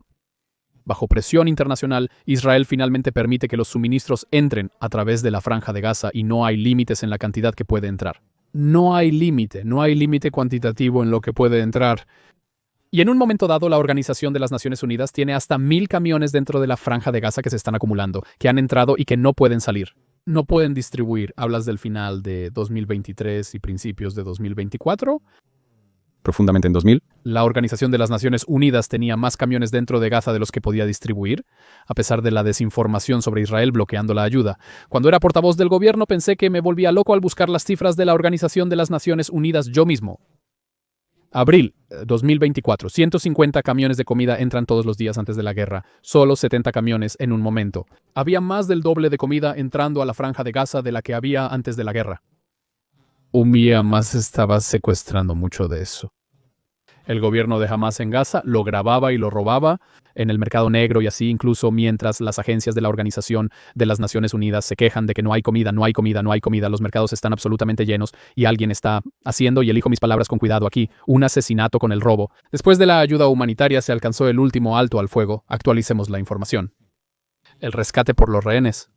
Bajo presión internacional, Israel finalmente permite que los suministros entren a través de la Franja de Gaza y no hay límites en la cantidad que puede entrar. No hay límite cuantitativo en lo que puede entrar. Y en un momento dado, la Organización de las Naciones Unidas tiene hasta 1000 camiones dentro de la Franja de Gaza que se están acumulando, que han entrado y que no pueden salir. No pueden distribuir. ¿Hablas del final de 2023 y principios de 2024? Profundamente en 2000. La Organización de las Naciones Unidas tenía más camiones dentro de Gaza de los que podía distribuir, a pesar de la desinformación sobre Israel bloqueando la ayuda. Cuando era portavoz del gobierno pensé que me volvía loco al buscar las cifras de la Organización de las Naciones Unidas yo mismo. Abril 2024. 150 camiones de comida entran todos los días antes de la guerra. Solo 70 camiones en un momento. Había más del doble de comida entrando a la Franja de Gaza de la que había antes de la guerra. Un día más estaba secuestrando mucho de eso. El gobierno de Hamás en Gaza lo grababa y lo robaba en el mercado negro y así incluso mientras las agencias de la Organización de las Naciones Unidas se quejan de que no hay comida, los mercados están absolutamente llenos y alguien está haciendo, y elijo mis palabras con cuidado aquí, un asesinato con el robo. Después de la ayuda humanitaria se alcanzó el último alto al fuego. Actualicemos la información. El rescate por los rehenes.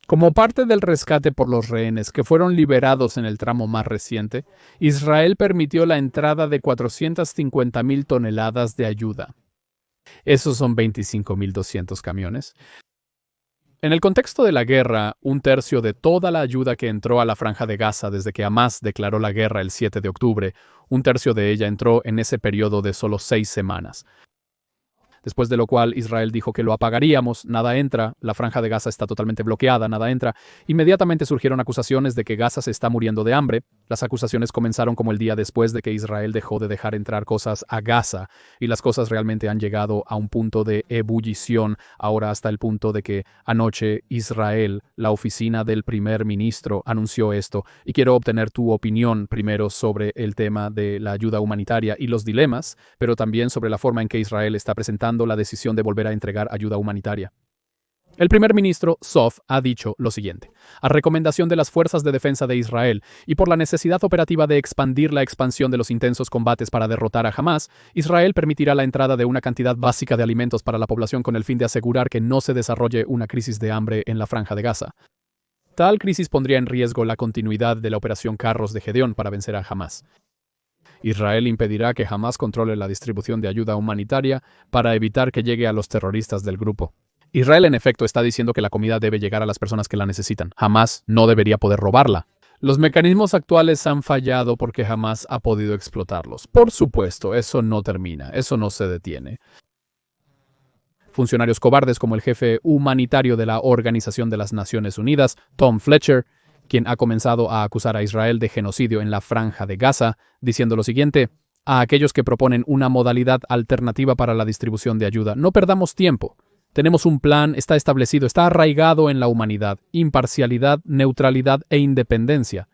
Como parte del rescate por los rehenes que fueron liberados en el tramo más reciente, Israel permitió la entrada de 450,000 toneladas de ayuda. Esos son 25,200 camiones. En el contexto de la guerra, 1/3 de toda la ayuda que entró a la Franja de Gaza desde que Hamás declaró la guerra el 7 de octubre, 1/3 de ella entró en ese periodo de solo 6 semanas. después de lo cual Israel dijo que lo apagaríamos, nada entra, la franja de Gaza está totalmente bloqueada, nada entra. Inmediatamente surgieron acusaciones de que Gaza se está muriendo de hambre. Las acusaciones comenzaron como el día después de que Israel dejó de dejar entrar cosas a Gaza, y las cosas realmente han llegado a un punto de ebullición, ahora hasta el punto de que anoche Israel, la oficina del primer ministro, anunció esto, y quiero obtener tu opinión primero sobre el tema de la ayuda humanitaria y los dilemas, pero también sobre la forma en que Israel está presentando la decisión de volver a entregar ayuda humanitaria. El primer ministro Zoff ha dicho lo siguiente: a recomendación de las fuerzas de defensa de Israel y por la necesidad operativa de expandir la expansión de los intensos combates para derrotar a Hamás, Israel permitirá la entrada de una cantidad básica de alimentos para la población con el fin de asegurar que no se desarrolle una crisis de hambre en la franja de Gaza. Tal crisis pondría en riesgo la continuidad de la operación Carros de Gedeón para vencer a Hamás. Israel impedirá que Hamás controle la distribución de ayuda humanitaria para evitar que llegue a los terroristas del grupo. Israel, en efecto, está diciendo que la comida debe llegar a las personas que la necesitan. Hamás no debería poder robarla. Los mecanismos actuales han fallado porque Hamás ha podido explotarlos. Por supuesto, eso no termina, eso no se detiene. Funcionarios cobardes como el jefe humanitario de la Organización de las Naciones Unidas, Tom Fletcher, quien ha comenzado a acusar a Israel de genocidio en la franja de Gaza, diciendo lo siguiente: a aquellos que proponen una modalidad alternativa para la distribución de ayuda, no perdamos tiempo. Tenemos un plan, está establecido, está arraigado en la humanidad, imparcialidad, neutralidad e independencia,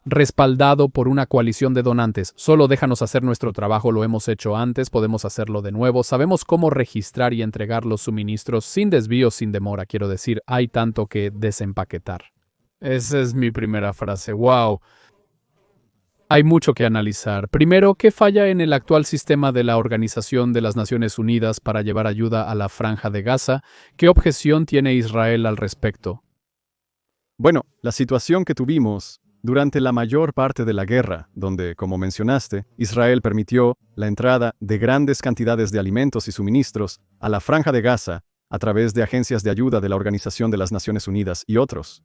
respaldado por una coalición de donantes. Solo déjanos hacer nuestro trabajo, lo hemos hecho antes, podemos hacerlo de nuevo, sabemos cómo registrar y entregar los suministros sin desvío, sin demora. Quiero decir, hay tanto que desempaquetar. Esa es mi primera frase. ¡Wow! Hay mucho que analizar. Primero, ¿qué falla en el actual sistema de la Organización de las Naciones Unidas para llevar ayuda a la franja de Gaza? ¿Qué objeción tiene Israel al respecto? Bueno, la situación que tuvimos durante la mayor parte de la guerra, donde, como mencionaste, Israel permitió la entrada de grandes cantidades de alimentos y suministros a la franja de Gaza a través de agencias de ayuda de la Organización de las Naciones Unidas y otros.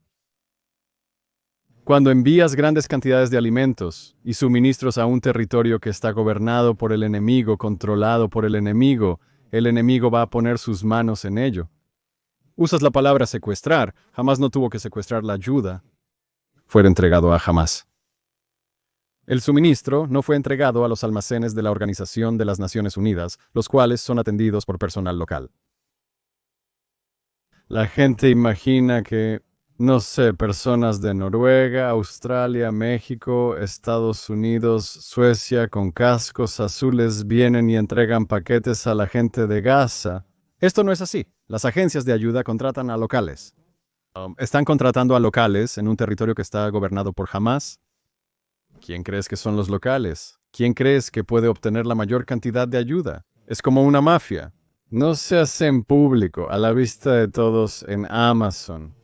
Cuando envías grandes cantidades de alimentos y suministros a un territorio que está gobernado por el enemigo, controlado por el enemigo va a poner sus manos en ello. Usas la palabra secuestrar. Hamás no tuvo que secuestrar la ayuda. Fue entregado a Hamás. El suministro no fue entregado a los almacenes de la Organización de las Naciones Unidas, los cuales son atendidos por personal local. La gente imagina que, no sé, personas de Noruega, Australia, México, Estados Unidos, Suecia, con cascos azules vienen y entregan paquetes a la gente de Gaza. Esto no es así. Las agencias de ayuda contratan a locales. ¿Están contratando a locales en un territorio que está gobernado por Hamás? ¿Quién crees que son los locales? ¿Quién crees que puede obtener la mayor cantidad de ayuda? Es como una mafia. No se hace en público, a la vista de todos en Amazon.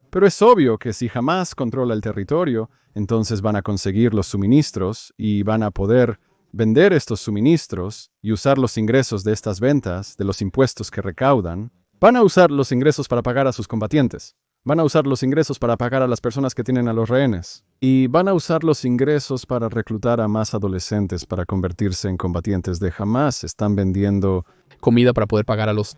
Pero es obvio que si Hamás controla el territorio, entonces van a conseguir los suministros y van a poder vender estos suministros y usar los ingresos de estas ventas, de los impuestos que recaudan. Van a usar los ingresos para pagar a sus combatientes. Van a usar los ingresos para pagar a las personas que tienen a los rehenes. Y van a usar los ingresos para reclutar a más adolescentes para convertirse en combatientes de Hamás. Están vendiendo Comida para poder pagar a los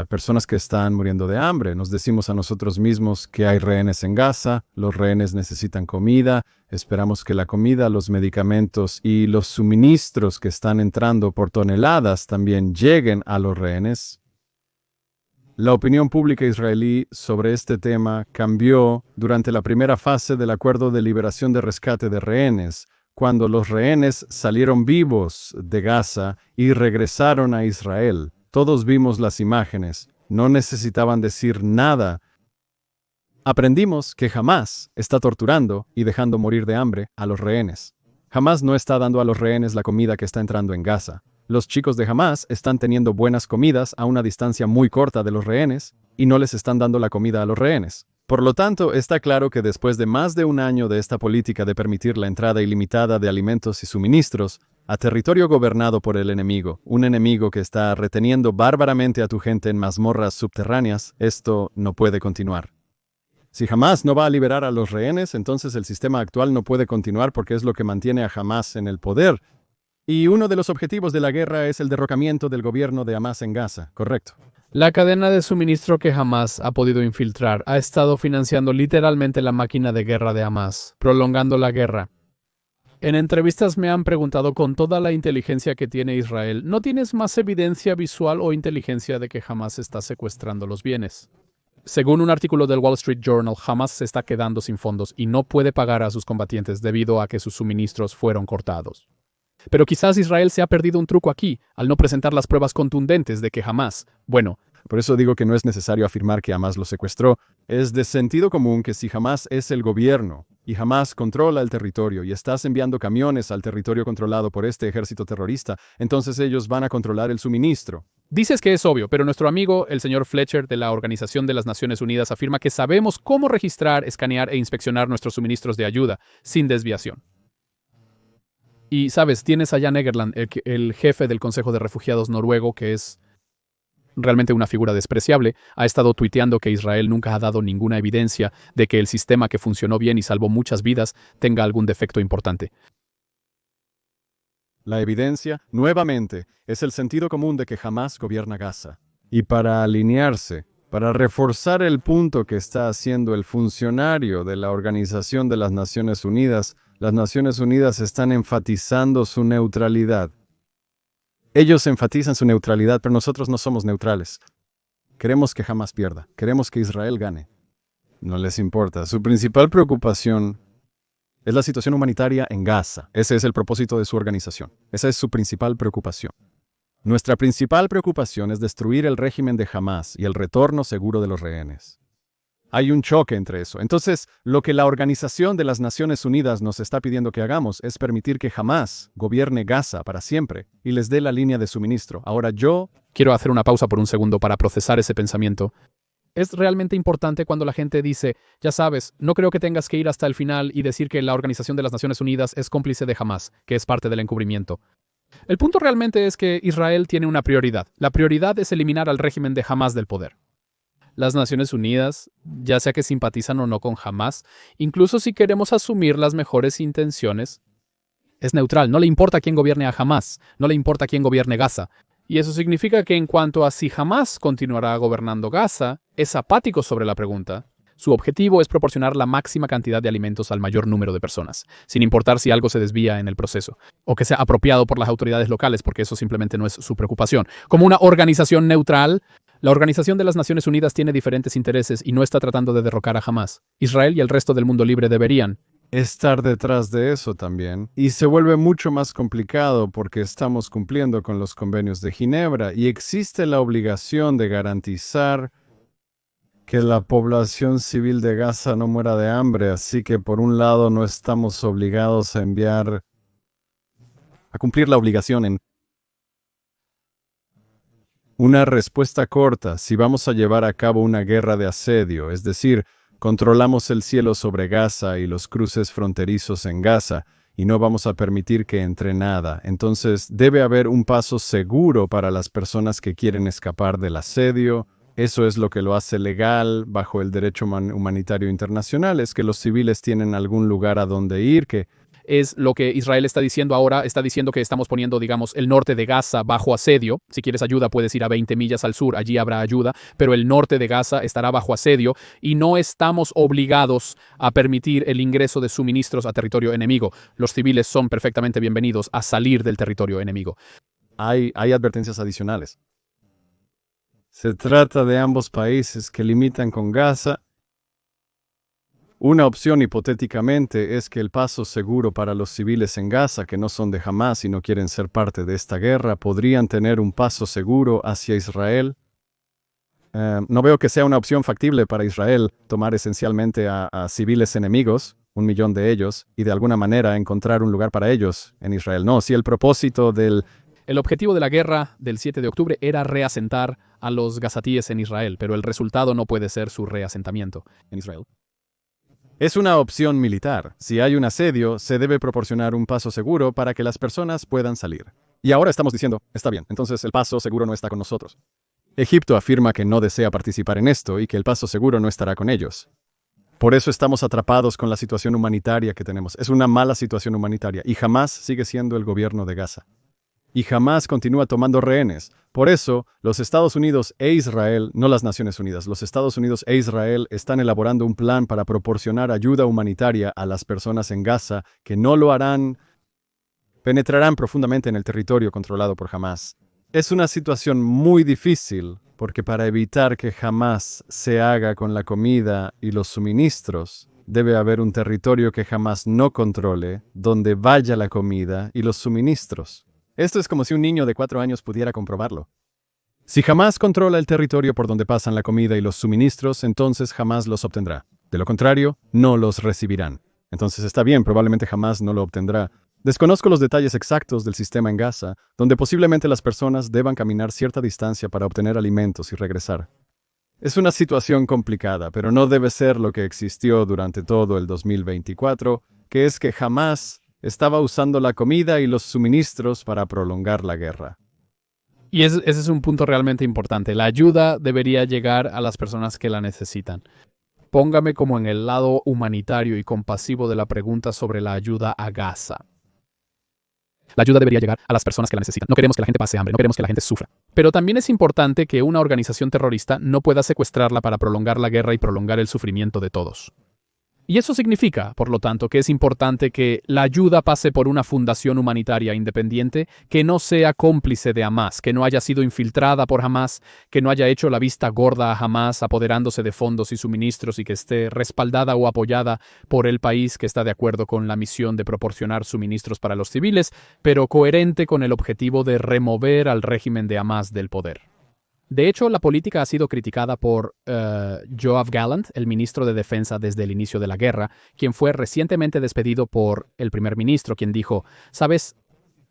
personas que están muriendo de hambre. Nos decimos a nosotros mismos que hay rehenes en Gaza, los rehenes necesitan comida, esperamos que la comida, los medicamentos y los suministros que están entrando por toneladas también lleguen a los rehenes. La opinión pública israelí sobre este tema cambió durante la primera fase del acuerdo de liberación de rescate de rehenes, cuando los rehenes salieron vivos de Gaza y regresaron a Israel. Todos vimos las imágenes, no necesitaban decir nada. Aprendimos que Hamás está torturando y dejando morir de hambre a los rehenes. Hamás no está dando a los rehenes la comida que está entrando en Gaza. Los chicos de Hamás están teniendo buenas comidas a una distancia muy corta de los rehenes y no les están dando la comida a los rehenes. Por lo tanto, está claro que después de más de un año de esta política de permitir la entrada ilimitada de alimentos y suministros a territorio gobernado por el enemigo, un enemigo que está reteniendo bárbaramente a tu gente en mazmorras subterráneas, esto no puede continuar. Si Hamás no va a liberar a los rehenes, entonces el sistema actual no puede continuar porque es lo que mantiene a Hamás en el poder. Y uno de los objetivos de la guerra es el derrocamiento del gobierno de Hamás en Gaza, ¿correcto? La cadena de suministro que Hamás ha podido infiltrar ha estado financiando literalmente la máquina de guerra de Hamás, prolongando la guerra. En entrevistas me han preguntado con toda la inteligencia que tiene Israel, ¿no tienes más evidencia visual o inteligencia de que Hamás está secuestrando los bienes? Según un artículo del Wall Street Journal, Hamás se está quedando sin fondos y no puede pagar a sus combatientes debido a que sus suministros fueron cortados. Pero quizás Israel se ha perdido un truco aquí, al no presentar las pruebas contundentes de que Hamás, Por eso digo que no es necesario afirmar que Hamás lo secuestró. Es de sentido común que si Hamás es el gobierno y Hamás controla el territorio y estás enviando camiones al territorio controlado por este ejército terrorista, entonces ellos van a controlar el suministro. dices que es obvio, pero nuestro amigo, el señor Fletcher de la Organización de las Naciones Unidas, afirma que sabemos cómo registrar, escanear e inspeccionar nuestros suministros de ayuda sin desviación. Y, sabes, tienes a Jan Egeland, el jefe del Consejo de Refugiados noruego, que es realmente una figura despreciable, ha estado tuiteando que Israel nunca ha dado ninguna evidencia de que el sistema que funcionó bien y salvó muchas vidas tenga algún defecto importante. La evidencia, nuevamente, es el sentido común de que Hamás gobierna Gaza. Y para alinearse, para reforzar el punto que está haciendo el funcionario de la Organización de las Naciones Unidas están enfatizando su neutralidad. Ellos enfatizan su neutralidad, pero nosotros no somos neutrales. Queremos que Hamás pierda, queremos que Israel gane. No les importa. Su principal preocupación es la situación humanitaria en Gaza. Ese es el propósito de su organización. Esa es su principal preocupación. Nuestra principal preocupación es destruir el régimen de Hamás y el retorno seguro de los rehenes. Hay un choque entre eso. Entonces, lo que la Organización de las Naciones Unidas nos está pidiendo que hagamos es permitir que Hamás gobierne Gaza para siempre y les dé la línea de suministro. Ahora Quiero hacer una pausa por un segundo para procesar ese pensamiento. Es realmente importante cuando la gente dice, ya sabes, no creo que tengas que ir hasta el final y decir que la Organización de las Naciones Unidas es cómplice de Hamás, que es parte del encubrimiento. El punto realmente es que Israel tiene una prioridad. La prioridad es eliminar al régimen de Hamás del poder. Las Naciones Unidas, ya sea que simpatizan o no con Hamás, incluso si queremos asumir las mejores intenciones, es neutral. No le importa quién gobierne a Hamás, no le importa quién gobierne Gaza. Y eso significa que en cuanto a si Hamás continuará gobernando Gaza, es apático sobre la pregunta. Su objetivo es proporcionar la máxima cantidad de alimentos al mayor número de personas, sin importar si algo se desvía en el proceso, o que sea apropiado por las autoridades locales, porque eso simplemente no es su preocupación. Como una organización neutral, la Organización de las Naciones Unidas tiene diferentes intereses y no está tratando de derrocar a Hamás. Israel y el resto del mundo libre deberían estar detrás de eso también. Y se vuelve mucho más complicado porque estamos cumpliendo con los convenios de Ginebra y existe la obligación de garantizar que la población civil de Gaza no muera de hambre. Así que por un lado no estamos obligados a cumplir la obligación en una respuesta corta. Si vamos a llevar a cabo una guerra de asedio, es decir, controlamos el cielo sobre Gaza y los cruces fronterizos en Gaza, y no vamos a permitir que entre nada. Entonces, debe haber un paso seguro para las personas que quieren escapar del asedio. Eso es lo que lo hace legal bajo el derecho humanitario internacional, es que los civiles tienen algún lugar a donde ir, que es lo que Israel está diciendo ahora. Está diciendo que estamos poniendo, digamos, el norte de Gaza bajo asedio. Si quieres ayuda, puedes ir a 20 millas al sur, allí habrá ayuda, pero el norte de Gaza estará bajo asedio y no estamos obligados a permitir el ingreso de suministros a territorio enemigo. Los civiles son perfectamente bienvenidos a salir del territorio enemigo. Hay advertencias adicionales. Se trata de ambos países que limitan con Gaza. Una opción hipotéticamente es que el paso seguro para los civiles en Gaza, que no son de Hamás y no quieren ser parte de esta guerra, podrían tener un paso seguro hacia Israel. No veo que sea una opción factible para Israel tomar esencialmente a civiles enemigos, 1 millón de ellos, y de alguna manera encontrar un lugar para ellos en Israel. No, si el propósito El objetivo de la guerra del 7 de octubre era reasentar a los gazatíes en Israel, pero el resultado no puede ser su reasentamiento en Israel. Es una opción militar. Si hay un asedio, se debe proporcionar un paso seguro para que las personas puedan salir. Y ahora estamos diciendo, está bien, entonces el paso seguro no está con nosotros. Egipto afirma que no desea participar en esto y que el paso seguro no estará con ellos. Por eso estamos atrapados con la situación humanitaria que tenemos. Es una mala situación humanitaria y Hamás sigue siendo el gobierno de Gaza. y Hamás continúa tomando rehenes. Por eso, los Estados Unidos e Israel, no las Naciones Unidas, los Estados Unidos e Israel están elaborando un plan para proporcionar ayuda humanitaria a las personas en Gaza que no lo harán, penetrarán profundamente en el territorio controlado por Hamás. Es una situación muy difícil, porque para evitar que Hamás se haga con la comida y los suministros, debe haber un territorio que Hamás no controle, donde vaya la comida y los suministros. Esto es como si un niño de 4 años pudiera comprobarlo. Si Hamás controla el territorio por donde pasan la comida y los suministros, entonces Hamás los obtendrá. De lo contrario, no los recibirán. Entonces está bien, probablemente Hamás no lo obtendrá. Desconozco los detalles exactos del sistema en Gaza, donde posiblemente las personas deban caminar cierta distancia para obtener alimentos y regresar. Es una situación complicada, pero no debe ser lo que existió durante todo el 2024, que es que Hamás estaba usando la comida y los suministros para prolongar la guerra. Y ese es un punto realmente importante. La ayuda debería llegar a las personas que la necesitan. Póngame como en el lado humanitario y compasivo de la pregunta sobre la ayuda a Gaza. La ayuda debería llegar a las personas que la necesitan. No queremos que la gente pase hambre, no queremos que la gente sufra. Pero también es importante que una organización terrorista no pueda secuestrarla para prolongar la guerra y prolongar el sufrimiento de todos. Y eso significa, por lo tanto, que es importante que la ayuda pase por una fundación humanitaria independiente que no sea cómplice de Hamás, que no haya sido infiltrada por Hamás, que no haya hecho la vista gorda a Hamás apoderándose de fondos y suministros y que esté respaldada o apoyada por el país que está de acuerdo con la misión de proporcionar suministros para los civiles, pero coherente con el objetivo de remover al régimen de Hamás del poder. De hecho, la política ha sido criticada por Yoav Gallant, el ministro de Defensa desde el inicio de la guerra, quien fue recientemente despedido por el primer ministro, quien dijo, ¿sabes?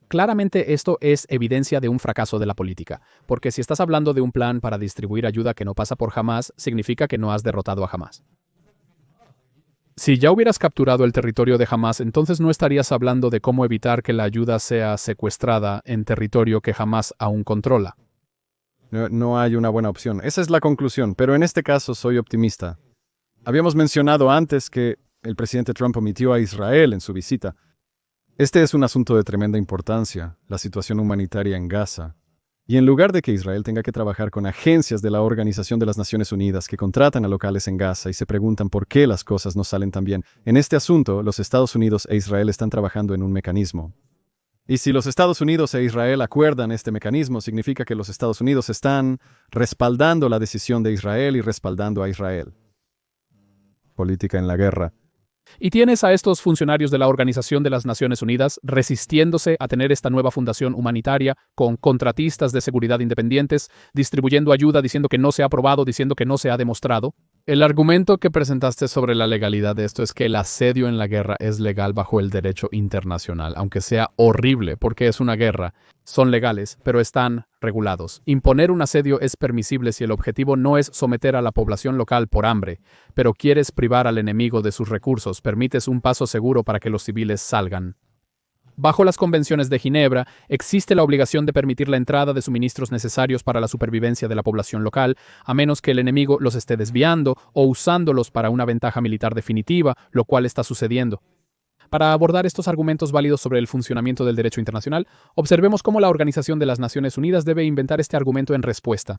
Claramente esto es evidencia de un fracaso de la política, porque si estás hablando de un plan para distribuir ayuda que no pasa por Hamás, significa que no has derrotado a Hamás. Si ya hubieras capturado el territorio de Hamás, entonces no estarías hablando de cómo evitar que la ayuda sea secuestrada en territorio que Hamás aún controla. No hay una buena opción. Esa es la conclusión, pero en este caso soy optimista. Habíamos mencionado antes que el presidente Trump omitió a Israel en su visita. Este es un asunto de tremenda importancia, la situación humanitaria en Gaza. Y en lugar de que Israel tenga que trabajar con agencias de la Organización de las Naciones Unidas que contratan a locales en Gaza y se preguntan por qué las cosas no salen tan bien, en este asunto los Estados Unidos e Israel están trabajando en un mecanismo. Y si los Estados Unidos e Israel acuerdan este mecanismo, significa que los Estados Unidos están respaldando la decisión de Israel y respaldando a Israel. Política en la guerra. Y tienes a estos funcionarios de la Organización de las Naciones Unidas resistiéndose a tener esta nueva fundación humanitaria con contratistas de seguridad independientes, distribuyendo ayuda, diciendo que no se ha aprobado, diciendo que no se ha demostrado. El argumento que presentaste sobre la legalidad de esto es que el asedio en la guerra es legal bajo el derecho internacional, aunque sea horrible porque es una guerra. Son legales, pero están regulados. Imponer un asedio es permisible si el objetivo no es someter a la población local por hambre, pero quieres privar al enemigo de sus recursos, permites un paso seguro para que los civiles salgan. Bajo las convenciones de Ginebra, existe la obligación de permitir la entrada de suministros necesarios para la supervivencia de la población local, a menos que el enemigo los esté desviando o usándolos para una ventaja militar definitiva, lo cual está sucediendo. Para abordar estos argumentos válidos sobre el funcionamiento del derecho internacional, observemos cómo la Organización de las Naciones Unidas debe inventar este argumento en respuesta.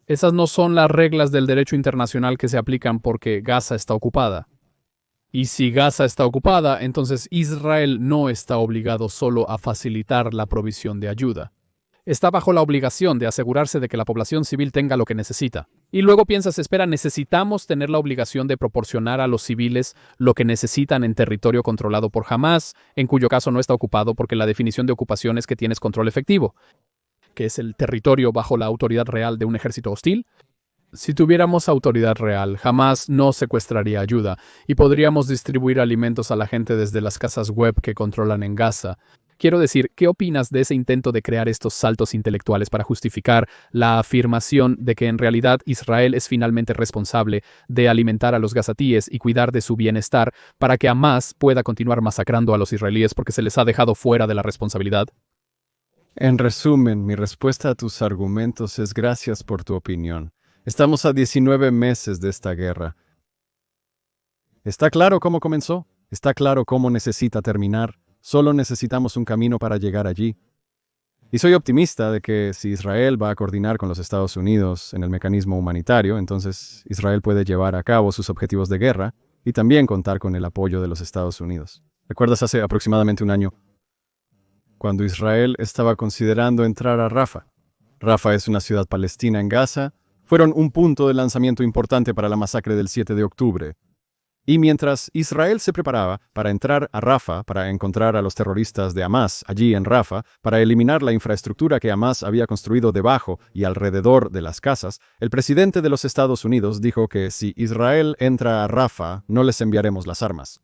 Esas no son las reglas del derecho internacional que se aplican porque Gaza está ocupada. Y si Gaza está ocupada, entonces Israel no está obligado solo a facilitar la provisión de ayuda. Está bajo la obligación de asegurarse de que la población civil tenga lo que necesita. Y luego piensas, espera, necesitamos tener la obligación de proporcionar a los civiles lo que necesitan en territorio controlado por Hamás, en cuyo caso no está ocupado porque la definición de ocupación es que tienes control efectivo, que es el territorio bajo la autoridad real de un ejército hostil. Si tuviéramos autoridad real, Hamás no secuestraría ayuda y podríamos distribuir alimentos a la gente desde las casas web que controlan en Gaza. Quiero decir, ¿qué opinas de ese intento de crear estos saltos intelectuales para justificar la afirmación de que en realidad Israel es finalmente responsable de alimentar a los gazatíes y cuidar de su bienestar para que Hamás pueda continuar masacrando a los israelíes porque se les ha dejado fuera de la responsabilidad? En resumen, mi respuesta a tus argumentos es gracias por tu opinión. Estamos a 19 meses de esta guerra. ¿Está claro cómo comenzó? ¿Está claro cómo necesita terminar? Solo necesitamos un camino para llegar allí. Y soy optimista de que si Israel va a coordinar con los Estados Unidos en el mecanismo humanitario, entonces Israel puede llevar a cabo sus objetivos de guerra y también contar con el apoyo de los Estados Unidos. ¿Recuerdas hace aproximadamente un año cuando Israel estaba considerando entrar a Rafah? Rafah es una ciudad palestina en Gaza. Fueron un punto de lanzamiento importante para la masacre del 7 de octubre. Y mientras Israel se preparaba para entrar a Rafah, para encontrar a los terroristas de Hamás allí en Rafah, para eliminar la infraestructura que Hamás había construido debajo y alrededor de las casas, el presidente de los Estados Unidos dijo que si Israel entra a Rafah, no les enviaremos las armas.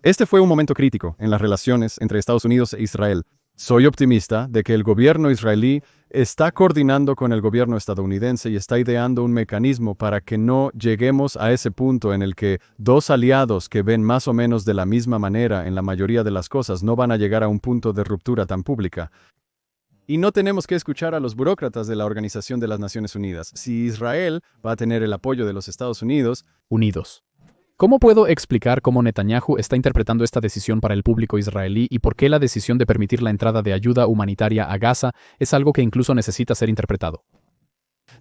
Este fue un momento crítico en las relaciones entre Estados Unidos e Israel. Soy optimista de que el gobierno israelí está coordinando con el gobierno estadounidense y está ideando un mecanismo para que no lleguemos a ese punto en el que dos aliados que ven más o menos de la misma manera en la mayoría de las cosas no van a llegar a un punto de ruptura tan pública. Y no tenemos que escuchar a los burócratas de la Organización de las Naciones Unidas. Si Israel va a tener el apoyo de los Estados Unidos, ¿Cómo puedo explicar cómo Netanyahu está interpretando esta decisión para el público israelí y por qué la decisión de permitir la entrada de ayuda humanitaria a Gaza es algo que incluso necesita ser interpretado?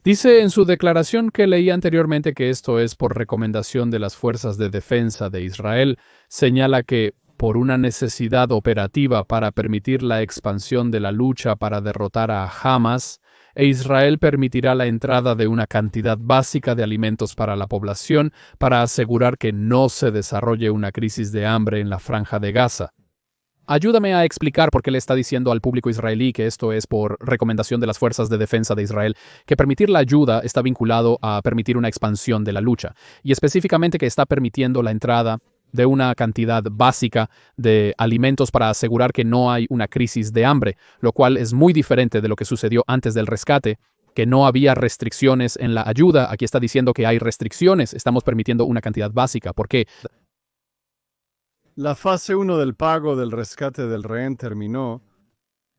Dice en su declaración que leí anteriormente que esto es por recomendación de las fuerzas de defensa de Israel. Señala que por una necesidad operativa para permitir la expansión de la lucha para derrotar a Hamas, Israel permitirá la entrada de una cantidad básica de alimentos para la población para asegurar que no se desarrolle una crisis de hambre en la franja de Gaza. Ayúdame a explicar por qué le está diciendo al público israelí que esto es por recomendación de las fuerzas de defensa de Israel, que permitir la ayuda está vinculado a permitir una expansión de la lucha, y específicamente que está permitiendo la entrada de una cantidad básica de alimentos para asegurar que no hay una crisis de hambre, lo cual es muy diferente de lo que sucedió antes del rescate, que no había restricciones en la ayuda. Aquí está diciendo que hay restricciones, estamos permitiendo una cantidad básica. ¿Por qué? La fase 1 del pago del rescate del rehén terminó.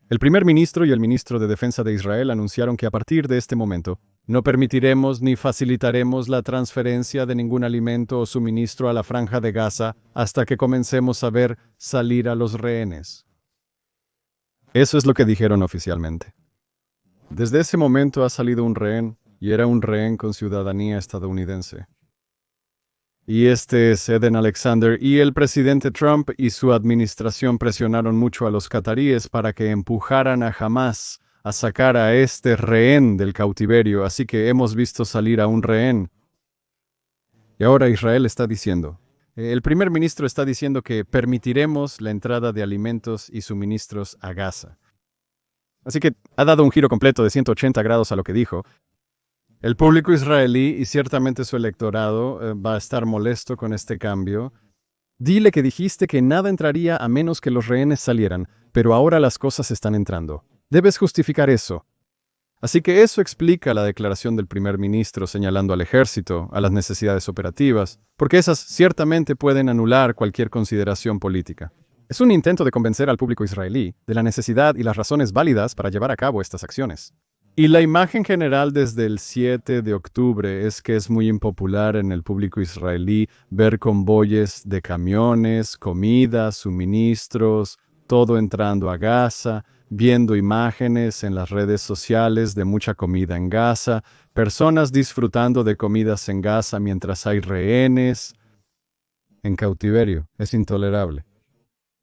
El primer ministro y el ministro de Defensa de Israel anunciaron que a partir de este momento no permitiremos ni facilitaremos la transferencia de ningún alimento o suministro a la franja de Gaza hasta que comencemos a ver salir a los rehenes. Eso es lo que dijeron oficialmente. Desde ese momento ha salido un rehén, y era un rehén con ciudadanía estadounidense. Y este es Eden Alexander, y el presidente Trump y su administración presionaron mucho a los cataríes para que empujaran a Hamás a sacar a este rehén del cautiverio, así que hemos visto salir a un rehén. Y ahora Israel está diciendo, el primer ministro está diciendo que permitiremos la entrada de alimentos y suministros a Gaza. Así que ha dado un giro completo de 180 grados a lo que dijo. El público israelí y ciertamente su electorado va a estar molesto con este cambio. Dile que dijiste que nada entraría a menos que los rehenes salieran, pero ahora las cosas están entrando. Debes justificar eso. Así que eso explica la declaración del primer ministro señalando al ejército, a las necesidades operativas, porque esas ciertamente pueden anular cualquier consideración política. Es un intento de convencer al público israelí de la necesidad y las razones válidas para llevar a cabo estas acciones. Y la imagen general desde el 7 de octubre es que es muy impopular en el público israelí ver convoyes de camiones, comida, suministros, todo entrando a Gaza, viendo imágenes en las redes sociales de mucha comida en Gaza, personas disfrutando de comidas en Gaza mientras hay rehenes en cautiverio. Es intolerable.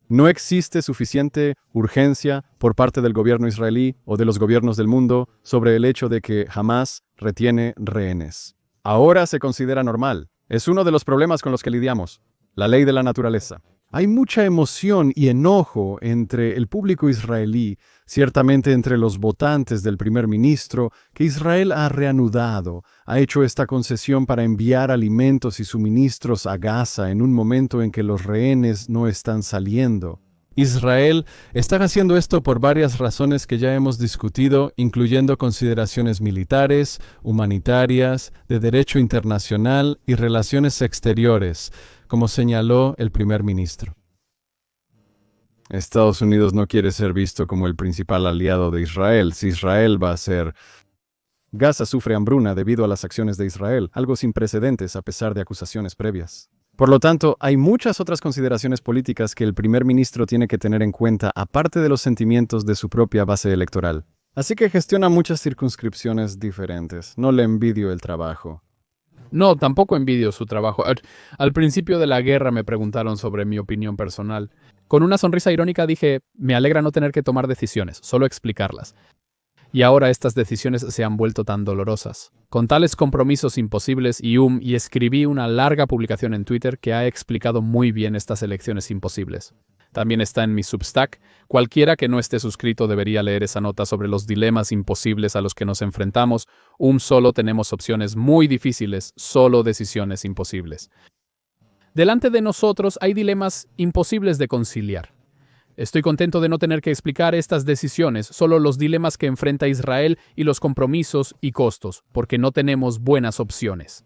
No existe suficiente urgencia por parte del gobierno israelí o de los gobiernos del mundo sobre el hecho de que Hamás retiene rehenes. Ahora se considera normal. Es uno de los problemas con los que lidiamos. La ley de la naturaleza. Hay mucha emoción y enojo entre el público israelí, ciertamente entre los votantes del primer ministro, que Israel ha reanudado, ha hecho esta concesión para enviar alimentos y suministros a Gaza en un momento en que los rehenes no están saliendo. Israel está haciendo esto por varias razones que ya hemos discutido, incluyendo consideraciones militares, humanitarias, de derecho internacional y relaciones exteriores, como señaló el primer ministro. Estados Unidos no quiere ser visto como el principal aliado de Israel. Si Israel va a ser... Gaza sufre hambruna debido a las acciones de Israel, algo sin precedentes a pesar de acusaciones previas. Por lo tanto, hay muchas otras consideraciones políticas que el primer ministro tiene que tener en cuenta aparte de los sentimientos de su propia base electoral. Así que gestiona muchas circunscripciones diferentes. No le envidio el trabajo. No, tampoco envidio su trabajo. Al principio de la guerra me preguntaron sobre mi opinión personal. Con una sonrisa irónica dije, me alegra no tener que tomar decisiones, solo explicarlas. Y ahora estas decisiones se han vuelto tan dolorosas. Con tales compromisos imposibles y escribí una larga publicación en Twitter que ha explicado muy bien estas elecciones imposibles. También está en mi Substack. Cualquiera que no esté suscrito debería leer esa nota sobre los dilemas imposibles a los que nos enfrentamos. Solo tenemos opciones muy difíciles, solo decisiones imposibles. Delante de nosotros hay dilemas imposibles de conciliar. Estoy contento de no tener que explicar estas decisiones, solo los dilemas que enfrenta Israel y los compromisos y costos, porque no tenemos buenas opciones.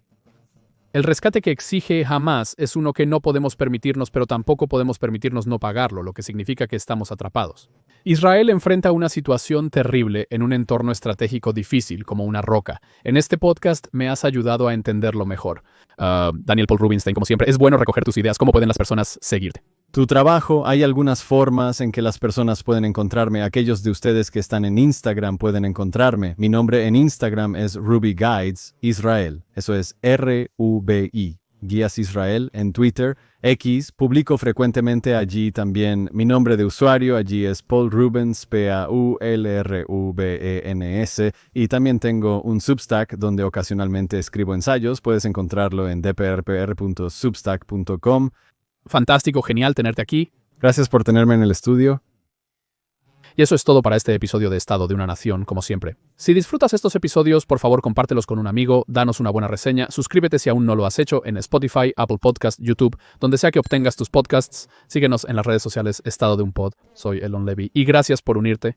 El rescate que exige Hamás es uno que no podemos permitirnos, pero tampoco podemos permitirnos no pagarlo, lo que significa que estamos atrapados. Israel enfrenta una situación terrible en un entorno estratégico difícil, como una roca. En este podcast me has ayudado a entenderlo mejor. Daniel Paul Rubinstein, como siempre, es bueno recoger tus ideas. ¿Cómo pueden las personas seguirte? Tu trabajo, hay algunas formas en que las personas pueden encontrarme. Aquellos de ustedes que están en Instagram pueden encontrarme. Mi nombre en Instagram es Ruby Guides Israel. Eso es R-U-B-I. Guías Israel. En Twitter, X, publico frecuentemente allí también mi nombre de usuario. Allí es Paul Rubens, P-A-U-L-R-U-B-E-N-S. Y también tengo un Substack donde ocasionalmente escribo ensayos. Puedes encontrarlo en dprpr.substack.com. Fantástico, genial tenerte aquí. Gracias por tenerme en el estudio. Y eso es todo para este episodio de Estado de una Nación, como siempre. Si disfrutas estos episodios, por favor compártelos con un amigo, danos una buena reseña, suscríbete si aún no lo has hecho en Spotify, Apple Podcast, YouTube, donde sea que obtengas tus podcasts. Síguenos en las redes sociales Estado de un Pod. Soy Elon Levy y gracias por unirte.